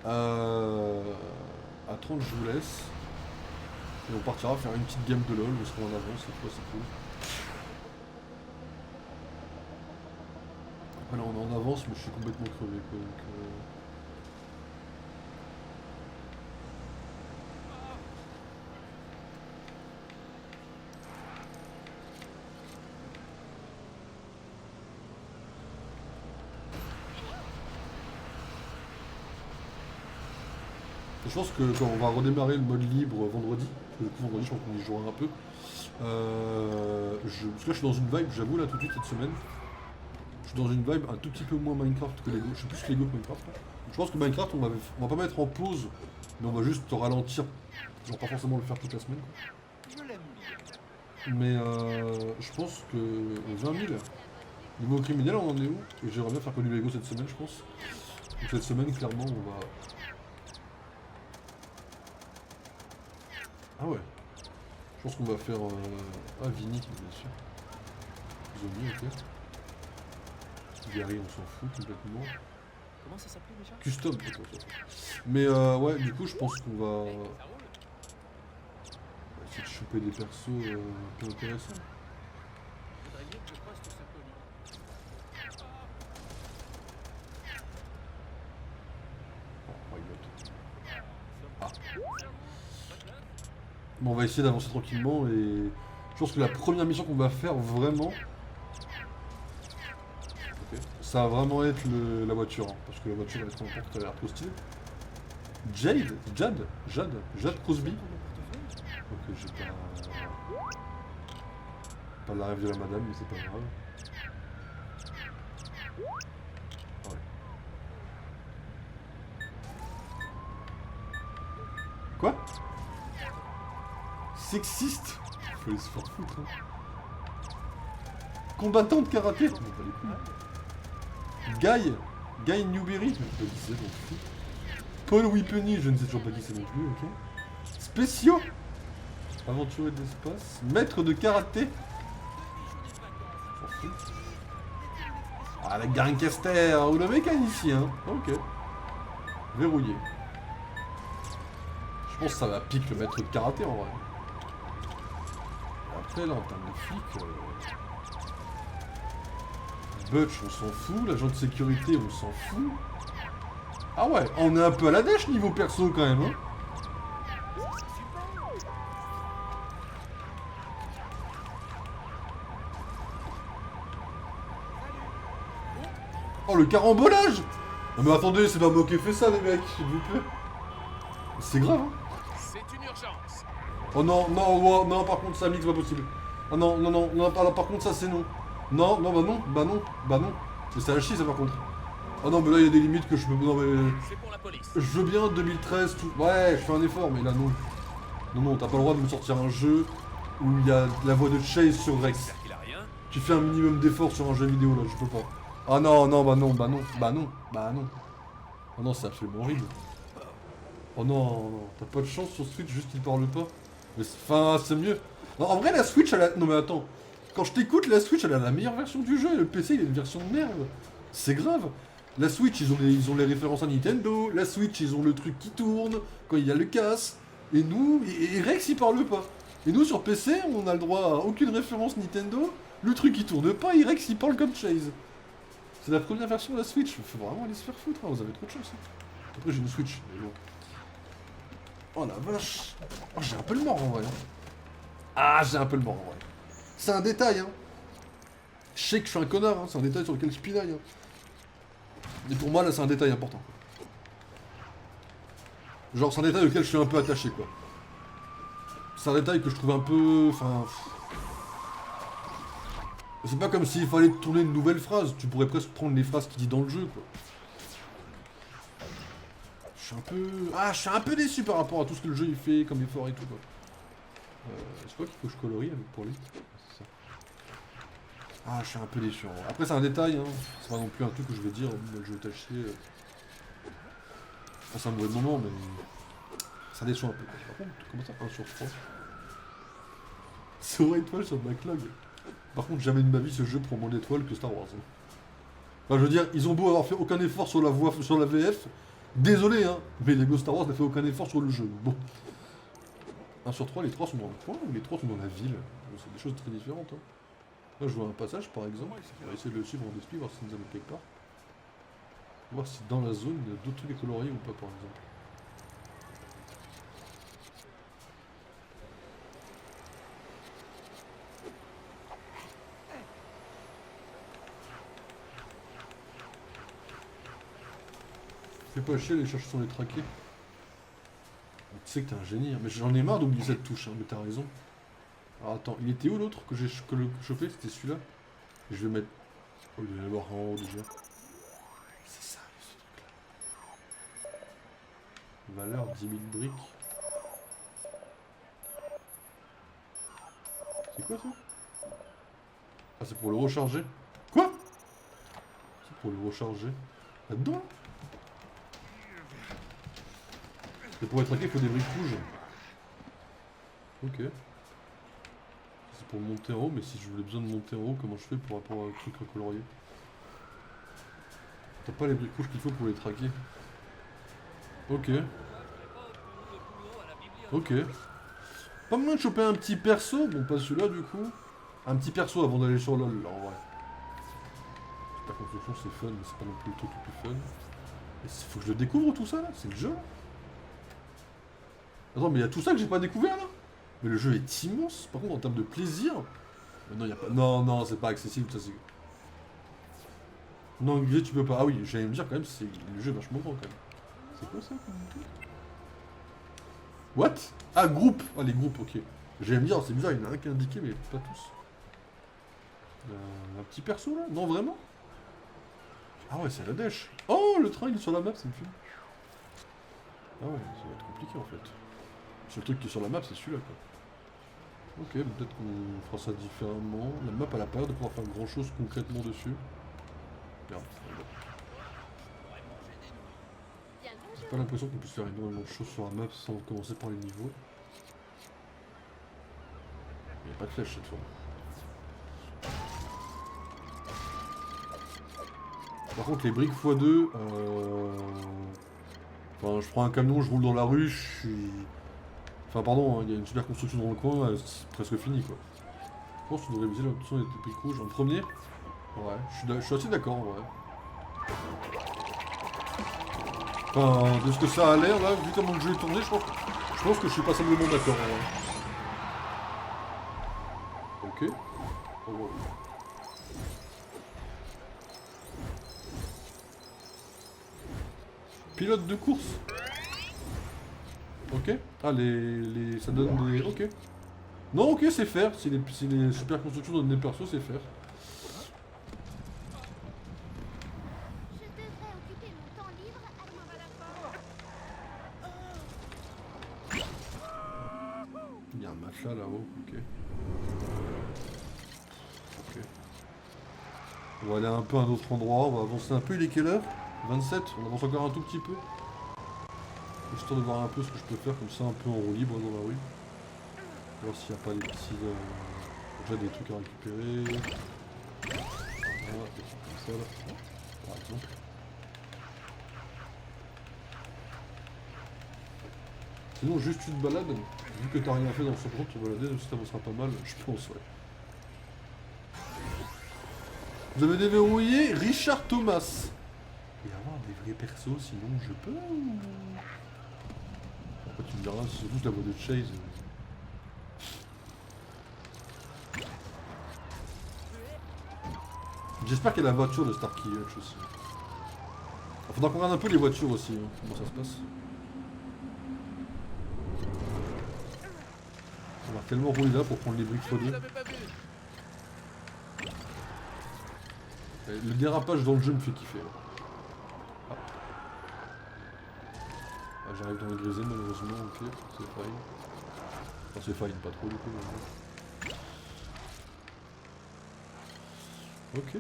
À 30, je vous laisse. Et on partira faire une petite game de LoL, on sera en avance, cette fois c'est cool. Voilà, on est en avance, mais je suis complètement crevé, quoi, donc... Je pense que quand on va redémarrer le mode libre vendredi, parce que du coup vendredi je pense qu'on y jouera un peu, parce que là je suis dans une vibe, j'avoue là tout de suite cette semaine, je suis dans une vibe un tout petit peu moins Minecraft que Lego, je suis plus Lego que Minecraft. Donc, je pense que Minecraft on va pas mettre en pause, mais on va juste ralentir, genre pas forcément le faire toute la semaine. Quoi. Mais je pense que 20 000, niveau criminel on en est où? Et j'aimerais bien faire que du Lego cette semaine je pense. Donc cette semaine clairement on va... Ah ouais. Je pense qu'on va faire... Ah, Vini, bien sûr. Zombie, ok. Gary, on s'en fout complètement. Comment ça s'appelait déjà? Custom, plutôt. Mais ouais, du coup, je pense qu'on va... essayer de choper des persos plus intéressants. Oh, my God. Ah. Bon, on va essayer d'avancer tranquillement et je pense que la première mission qu'on va faire vraiment, okay, ça va vraiment être la voiture, hein, parce que la voiture elle est trop importante, elle a l'air trop stylée. Jade Crosby. Ok, j'ai pas la rêve de la madame, mais c'est pas grave. Ouais. Quoi? Sexiste? Faut aller se faire foutre, hein. Combattant de karaté? On va les couilles. Guy Newberry? Je sais pas qui c'est, j'en fous. Paul Whippeny, je ne sais toujours pas qui c'est non plus, ok. Spéciaux? Aventurier d'espace. Maître de karaté? J'en fous. Ah, la Garincaster ou le mécanicien. Ok. Verrouillé. Je pense que ça va piquer le maître de karaté en vrai. Après là en termes de flics, Butch on s'en fout, l'agent de sécurité on s'en fout. Ah ouais, on est un peu à la dèche niveau perso quand même hein. Oh le carambolage! Non mais attendez, c'est pas moi qui ai fait ça les mecs, s'il vous plaît. C'est grave hein. C'est une urgence. Oh non, non, non, par contre, ça, mix, c'est pas possible. Oh non, non, non, non, par contre, ça, c'est non. Non, non, bah non. Mais c'est à chier, ça, par contre. Oh non, mais là, il y a des limites que je peux... Non, mais... C'est pour la police. Je veux bien 2013, tout... Ouais, je fais un effort, mais là, non. Non, t'as pas le droit de me sortir un jeu où il y a la voix de Chase sur Rex. Tu fais un minimum d'effort sur un jeu vidéo, là, je peux pas. Ah non, bah non. Oh non, c'est absolument horrible. Oh non, t'as pas de chance sur Switch, juste il parle pas. Mais enfin, c'est mieux. Non, en vrai, la Switch, elle a... Non mais attends. Quand je t'écoute, la Switch, elle a la meilleure version du jeu. Et le PC, il a une version de merde. C'est grave. La Switch, ils ont les références à Nintendo. La Switch, ils ont le truc qui tourne quand il y a le casse. Et nous... Et Rex, il parle pas. Et nous, sur PC, on a le droit à aucune référence Nintendo. Le truc, il tourne pas. Et Rex, il parle comme Chase. C'est la première version de la Switch. Faut vraiment aller se faire foutre. Hein. Vous avez trop de chance. Hein. Après, j'ai une Switch. Mais bon. Oh la vache. Oh, j'ai un peu le mort en vrai. Ah, j'ai un peu le mort en vrai. C'est un détail, hein. Je sais que je suis un connard, hein, c'est un détail sur lequel je pinaille. Hein. Mais pour moi, là, c'est un détail important. Genre, c'est un détail auquel je suis un peu attaché, quoi. C'est un détail que je trouve un peu... Enfin... C'est pas comme s'il fallait tourner une nouvelle phrase. Tu pourrais presque prendre les phrases qu'il dit dans le jeu, quoi. Je suis un peu... Ah, je suis un peu déçu par rapport à tout ce que le jeu il fait, comme effort et tout, quoi. C'est quoi qu'il faut que je colorie avec pour lui? C'est ça. Ah, je suis un peu déçu. En vrai. Après, c'est un détail, hein. C'est pas non plus un truc que je vais dire, le jeu est taché. C'est un mauvais moment, mais... Ça déçoit un peu. Par contre, comment ça 1 sur 3 C'est vrai étoile sur backlog. Par contre, jamais de ma vie ce jeu prend moins d'étoiles que Star Wars. Hein. Enfin, je veux dire, ils ont beau avoir fait aucun effort sur la voix, sur la VF. Désolé, hein, mais Lego Star Wars n'a fait aucun effort sur le jeu. Bon. 1 sur 3, les 3 sont dans le coin ou les 3 sont dans la ville? C'est des choses très différentes. Hein. Là, je vois un passage, par exemple. On va essayer de le suivre en esprit, voir si nous allons quelque part. Voir si dans la zone, il y a d'autres trucs à colorier ou pas, par exemple. Fais pas chier, les chercher sans les traquer. Tu sais que t'es un génie, hein. Mais j'en ai marre d'oublier cette touche, hein. Mais t'as raison. Alors attends, il était où l'autre que j'ai chopé? C'était celui-là. Je vais mettre... Oh, il doit y en avoir en haut déjà. C'est ça, ce truc-là. Valeur 10 000 briques. C'est quoi ça? Ah, c'est pour le recharger. Quoi? C'est pour le recharger. Là-dedans? Et pour être traqué, il faut des briques rouges. Ok. C'est pour monter en haut, mais si je voulais besoin de monter en haut, comment je fais pour rapport à un truc à colorier? T'as pas les briques rouges qu'il faut pour les traquer. Ok. Ok. Pas moyen de choper un petit perso, bon pas celui-là du coup. Un petit perso avant d'aller sur LoL, là en vrai. Super construction c'est fun, mais c'est pas non plus le truc le plus fun. Et faut que je découvre tout ça là, c'est le jeu là. Attends, mais il y a tout ça que j'ai pas découvert là. Mais le jeu est immense, par contre en termes de plaisir. Non, y a pas. Non, non, c'est pas accessible, ça c'est. Non, anglais tu peux pas. Ah oui, j'allais me dire quand même, c'est le jeu est vachement grand quand même. C'est quoi ça comme truc? What? Ah, groupe! Ah, les groupes, ok. J'allais me dire, c'est bizarre, il y en a un qui est indiqué, mais pas tous. Un petit perso là? Non, vraiment? Ah ouais, c'est la dèche. Oh, le train il est sur la map, c'est le film. Ah ouais, ça va être compliqué en fait. Le seul truc qui est sur la map, c'est celui-là quoi. Ok, peut-être qu'on fera ça différemment. La map, elle a pas l'air de pouvoir faire grand chose concrètement dessus. Merde. J'ai pas l'impression qu'on puisse faire énormément de choses sur la map sans commencer par les niveaux. Il n'y a pas de flèche cette fois. Par contre, les briques x2, enfin, je prends un camion, je roule dans la rue, je suis... Enfin, pardon, il y a une super construction dans le coin, c'est presque fini, quoi. Je pense qu'on devrait viser l'option des briques rouges en premier. Ouais, je suis assez d'accord, en vrai. Enfin, de ce que ça a l'air, là, vu comment le jeu est tourné, je pense que je suis pas simplement d'accord, en vrai. Ok. Oh, wow. Pilote de course. Ok. Ah, ça donne des... Ok. Non, ok, c'est faire. Si les super constructions donnent des persos, c'est faire. Il y a un matelas là-haut, ok. Ok. On va aller un peu à un autre endroit, on va avancer un peu. Il est quelle heure? 27, on avance encore un tout petit peu. Histoire de voir un peu ce que je peux faire comme ça, un peu en roue libre dans la rue. Voir s'il n'y a pas des petits... déjà des trucs à récupérer. Voilà, des trucs comme ça là, par exemple. Sinon juste une balade, vu que t'as rien fait dans ce groupe, te balader, ça sera pas mal, je pense, ouais. Vous avez déverrouillé Richard Thomas. Et avoir des vrais persos, sinon je peux. Après tu me diras, c'est juste la voix de Chase. J'espère qu'il y a la voiture de Starkey Hutch aussi. Il faudra qu'on regarde un peu les voitures aussi, hein, comment ça se passe. On va tellement rouler là pour prendre les briques x2. Le dérapage dans le jeu me fait kiffer. Ah. Ah, j'arrive dans le grisé malheureusement, ok, c'est fine. Enfin c'est fine, pas trop du coup. Mais... Ok.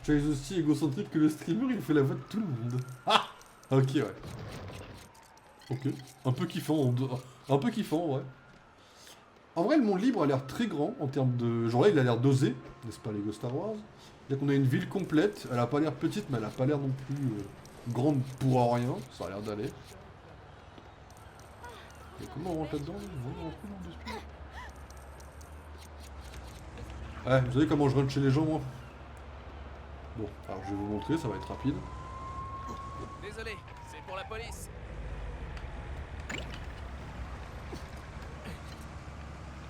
Tu es aussi égocentrique que le streamer, il fait la voix de tout le monde. Ah. Ok, ouais. Ok. Un peu kiffant, ouais. En vrai, le monde libre a l'air très grand en termes de... Genre là, il a l'air dosé, n'est-ce pas, Lego Star Wars? C'est-à-dire qu'on a une ville complète, elle a pas l'air petite, mais elle a pas l'air non plus grande pour rien, ça a l'air d'aller. Et comment on rentre là-dedans? Ouais, vous savez comment je rentre chez les gens, moi? Bon, alors je vais vous montrer, ça va être rapide. Désolé, c'est pour la police.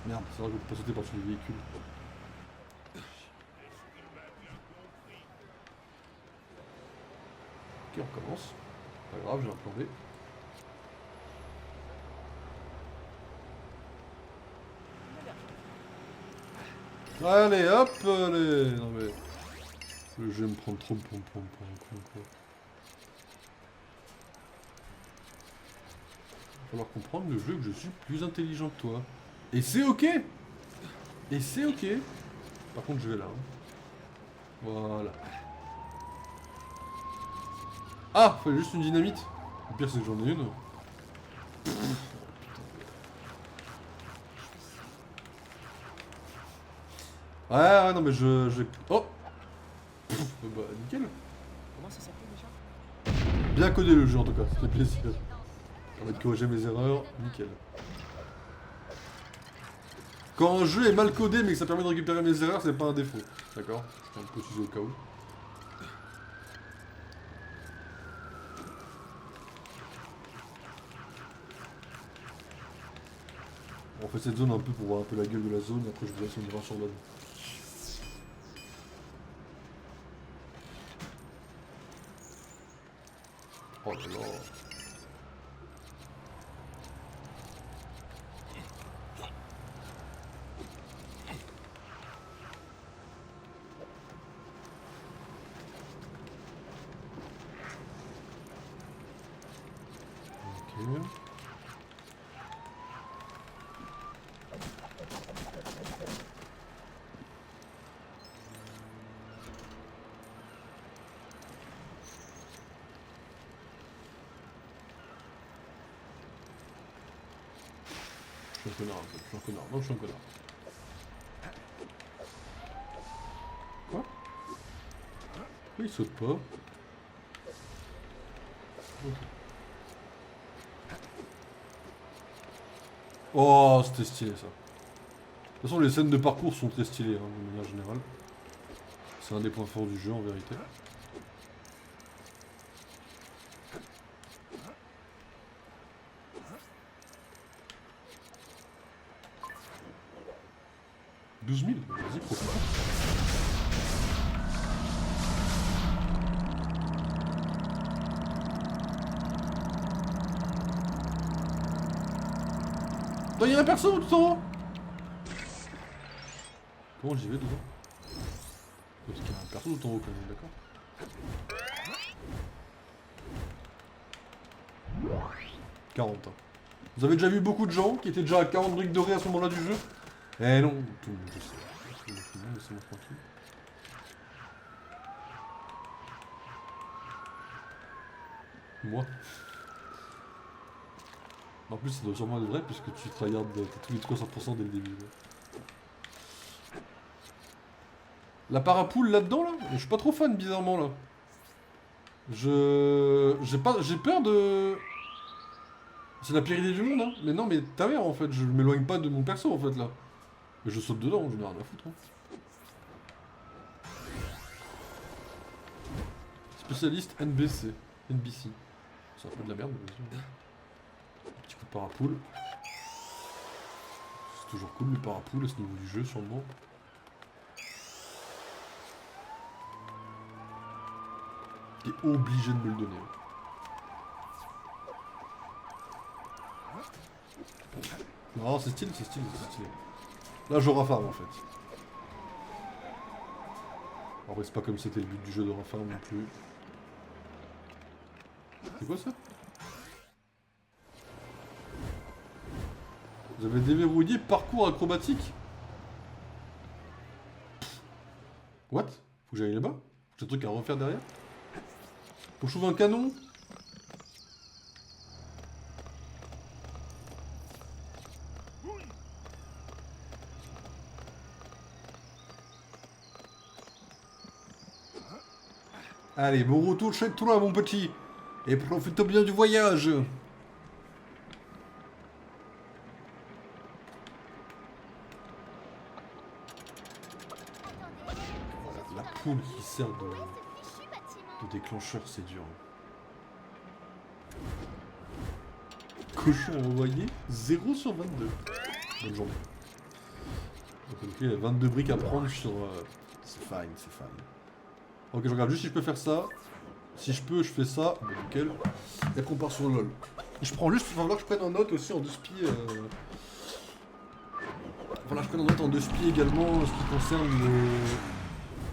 Merde, c'est vrai que je peux pas sauter par-dessus les véhicules. Ok, on commence. Pas grave, j'ai un plan B. Allez, hop, allez. Non mais... Le jeu me prend trop pour quoi. Il va falloir comprendre le jeu que je suis plus intelligent que toi. Et c'est ok. Et c'est ok. Par contre je vais là. Hein. Voilà. Ah, fallait juste une dynamite. Le pire c'est que j'en ai une. Ouais, non mais je... Oh. Bah nickel. Comment ça s'appelle déjà? Bien codé le jeu en tout cas, ça fait plaisir. On va te corriger mes erreurs, nickel. Quand un jeu est mal codé mais que ça permet de récupérer mes erreurs, c'est pas un défaut. D'accord? Je vais un peu préciser au cas où. On fait cette zone un peu pour voir un peu la gueule de la zone, après je vous laisse une voir sur l'autre. Oh là là. Ok. Je suis un connard en fait, je suis un connard, non je suis un connard. Quoi? Pourquoi il saute pas? Ok. Oh, c'était stylé ça. De toute façon les scènes de parcours sont très stylées hein, de manière générale. C'est un des points forts du jeu en vérité. « 12 000 » Vas-y, profite. Attends, y'a un perso tout en haut. Comment j'y vais dedans? Parce qu'il y a un perso tout en haut quand même, d'accord? 40. Vous avez déjà vu beaucoup de gens qui étaient déjà à 40 briques dorées à ce moment-là du jeu? Eh non, tout le monde, je sais. Tout le monde, laissez-moi tranquille. Moi. En plus, ça doit sûrement être vrai puisque tu te regardes tous les 300% dès le début. Ouais. La parapoule là-dedans, là, je suis pas trop fan bizarrement là. J'ai peur de... C'est la pire idée du monde, hein. Mais non, mais ta mère en fait, je m'éloigne pas de mon perso en fait là. Mais je saute dedans, je n'ai rien à foutre. Hein. Spécialiste NBC. C'est un peu de la merde, mais vas-y. Un petit coup de parapoule. C'est toujours cool le parapoule à ce niveau du jeu sûrement. T'es obligé de me le donner. Non, c'est stylé, c'est stylé, c'est stylé. Là, je raffarme en fait. En vrai, c'est pas comme c'était le but du jeu de raffarme non plus. C'est quoi ça? Vous avez déverrouillé parcours acrobatique? What? Faut que j'aille là-bas? J'ai un truc à refaire derrière? Faut que je trouve un canon? Allez, bon retour chez toi, mon petit. Et profite bien du voyage. La poule qui sert de déclencheur, c'est dur. Cochon envoyé 0 sur 22. Bonne journée. Donc, il y a 22 briques à prendre sur... c'est fine, c'est fine. Ok, je regarde juste si je peux faire ça. Si je peux, je fais ça. Bon, nickel. Et après on part sur LOL. Et je prends juste... Il va falloir que je prenne en note aussi en 2 spies. Il va falloir que je prenne en note en 2 spies également ce qui concerne le...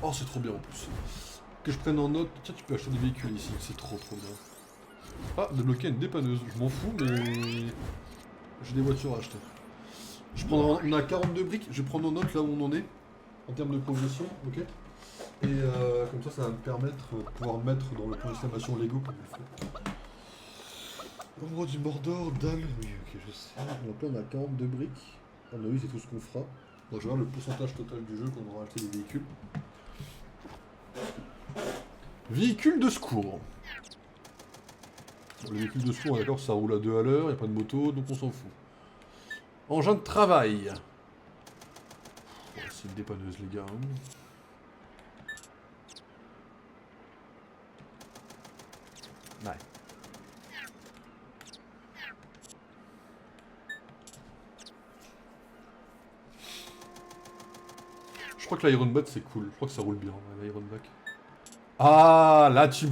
Oh, c'est trop bien en plus. Que je prenne en note... Tiens, tu peux acheter des véhicules ici. C'est trop bien. Ah, débloquer une dépanneuse. Je m'en fous, mais... J'ai des voitures à acheter. Je prends... On a 42 briques. Je vais prendre en note là où on en est. En termes de progression, ok. Et comme ça va me permettre de pouvoir mettre dans le point d'exclamation Lego comme il faut. Endroit du Mordor, dalle. Oui, ok, je sais. Donc là, on a 42 briques. On a vu, c'est tout ce qu'on fera. Donc je regarde le pourcentage total du jeu quand on aura acheté des véhicules. Véhicule de secours. Le véhicule de secours, d'accord, ça roule à 2 à l'heure, il n'y a pas de moto, donc on s'en fout. Engin de travail. C'est une dépanneuse, les gars. Ouais. Je crois que l'Iron Bat c'est cool, je crois que ça roule bien, l'Iron Back. Ah, là tu...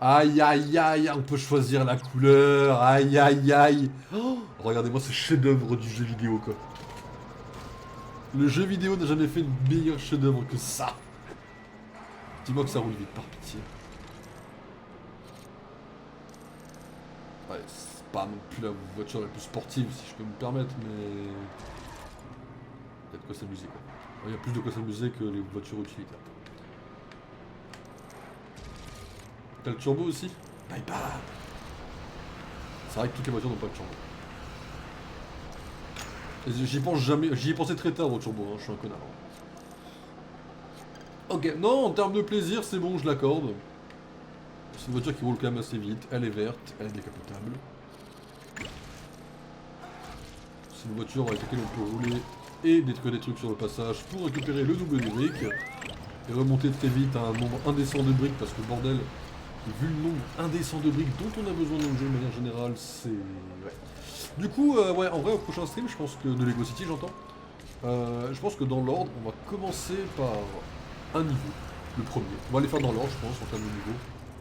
Aïe aïe aïe, on peut choisir la couleur, aïe aïe aïe. Oh, regardez-moi ce chef-d'œuvre du jeu vidéo quoi. Le jeu vidéo n'a jamais fait une meilleure chef-d'œuvre que ça. Dis-moi que ça roule vite, par pitié. Ouais, c'est pas non plus la voiture la plus sportive, si je peux me permettre, mais... Il y a de quoi s'amuser, quoi. Il y a plus de quoi s'amuser que les voitures utilitaires. T'as le turbo aussi? Bye bye. C'est vrai que toutes les voitures n'ont pas de turbo. J'y pense jamais, j'y ai pensé très tard au turbo, hein, je suis un connard. Ok, non, en termes de plaisir, c'est bon, je l'accorde. C'est une voiture qui roule quand même assez vite, elle est verte, elle est décapotable. C'est une voiture avec laquelle on peut rouler et détruire des trucs sur le passage pour récupérer le double des briques. Et remonter très vite à un nombre indécent de briques parce que bordel, vu le nombre indécent de briques dont on a besoin dans le jeu de manière générale, c'est... Ouais. Du coup, ouais, en vrai au prochain stream, je pense que... De Lego City j'entends. Je pense que dans l'ordre, on va commencer par un niveau, le premier. On va les faire dans l'ordre je pense, en termes de niveau.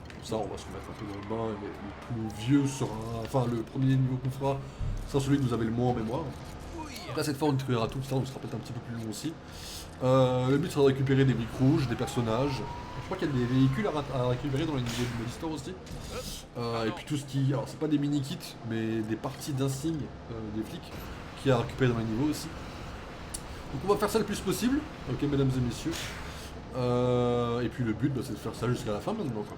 Comme ça on va se remettre un peu dans le bain, et le plus vieux sera... Enfin le premier niveau qu'on fera sera celui que vous avez le moins en mémoire. Là cette fois on détruira tout, ça on sera peut-être un petit peu plus long aussi. Le but sera de récupérer des briques rouges, des personnages. Je crois qu'il y a des véhicules à récupérer dans les niveaux de l'histoire aussi. Et puis tout ce qui... Alors c'est pas des mini-kits, mais des parties d'insignes des flics qui a récupéré dans les niveaux aussi. Donc on va faire ça le plus possible, ok mesdames et messieurs. Et puis le but bah, c'est de faire ça jusqu'à la fin maintenant quoi.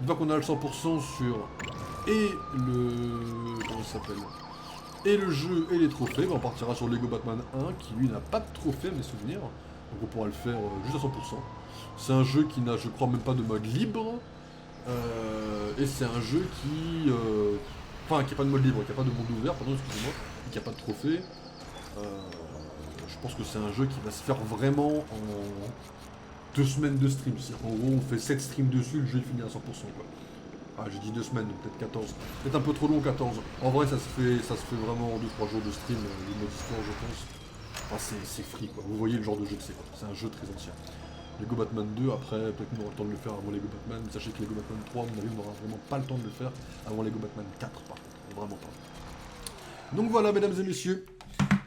Une fois qu'on a le 100% sur... Et le... Comment ça s'appelle ? Et le jeu et les trophées, bah, on partira sur Lego Batman 1 qui lui n'a pas de trophée à mes souvenirs. Donc on pourra le faire juste à 100%. C'est un jeu qui n'a je crois même pas de mode libre. Et c'est un jeu qui... Enfin qui n'a pas de mode libre, qui n'a pas de monde ouvert, pardon excusez-moi. Et qui n'a pas de trophée. Je pense que c'est un jeu qui va se faire vraiment en 2 semaines de stream. C'est-à-dire qu'en gros on fait 7 streams dessus, le jeu est fini à 100% quoi. Ah, j'ai dit 2 semaines, donc peut-être 14. Peut-être un peu trop long, 14. En vrai, ça se fait vraiment en 2-3 jours de stream, le mode histoire, je pense. Enfin, c'est free, quoi. Vous voyez le genre de jeu que c'est, quoi. C'est un jeu très ancien. Lego Batman 2, après, peut-être qu'on aura le temps de le faire avant Lego Batman. Mais sachez que Lego Batman 3, à mon avis, on n'aura vraiment pas le temps de le faire avant Lego Batman 4, par contre. Vraiment pas. Donc voilà, mesdames et messieurs.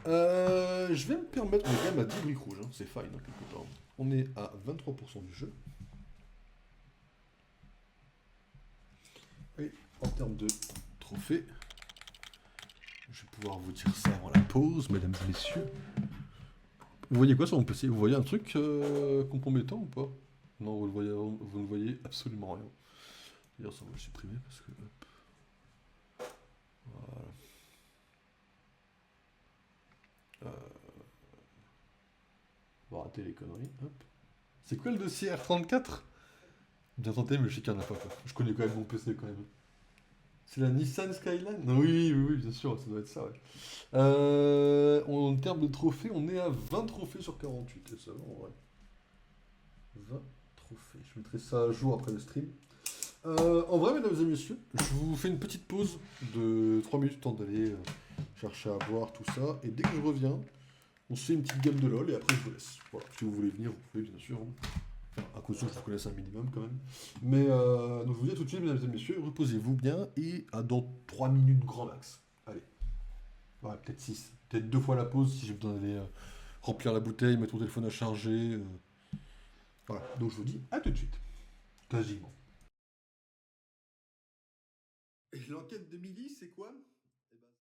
Je vais me permettre, on est quand même à 10 briques rouges, hein. C'est fine, hein, quelque part. On est à 23% du jeu. Et en termes de trophées, je vais pouvoir vous dire ça avant la pause, mesdames et messieurs. Vous voyez quoi sur mon PC? Vous voyez un truc compromettant ou pas? Non, vous ne voyez absolument rien. D'ailleurs, ça va le supprimer parce que... Hop. Voilà. On va rater les conneries. Hop. C'est quoi le dossier R34? Bien tenté, mais je sais qu'il n'y en a pas, quoi. Je connais quand même mon PC quand même. C'est la Nissan Skyline? Non, oui, bien sûr, ça doit être ça, ouais. En termes de trophées, on est à 20 trophées sur 48, et ça va en vrai. 20 trophées. Je mettrai ça à jour après le stream. En vrai, mesdames et messieurs, je vous fais une petite pause de 3 minutes, temps d'aller chercher à voir tout ça. Et dès que je reviens, on se fait une petite game de LoL et après je vous laisse. Voilà, si vous voulez venir, vous pouvez bien sûr. Enfin, à cause de ça, je vous connaisse un minimum quand même. Mais donc je vous dis à tout de suite, mesdames et messieurs, reposez-vous bien et à dans 3 minutes grand max. Allez. Ouais, peut-être 6. Peut-être 2 fois la pause si j'ai besoin d'aller remplir la bouteille, mettre mon téléphone à charger. Voilà, donc je vous dis à tout de suite. Quasiment. Et l'enquête de Milly, c'est quoi?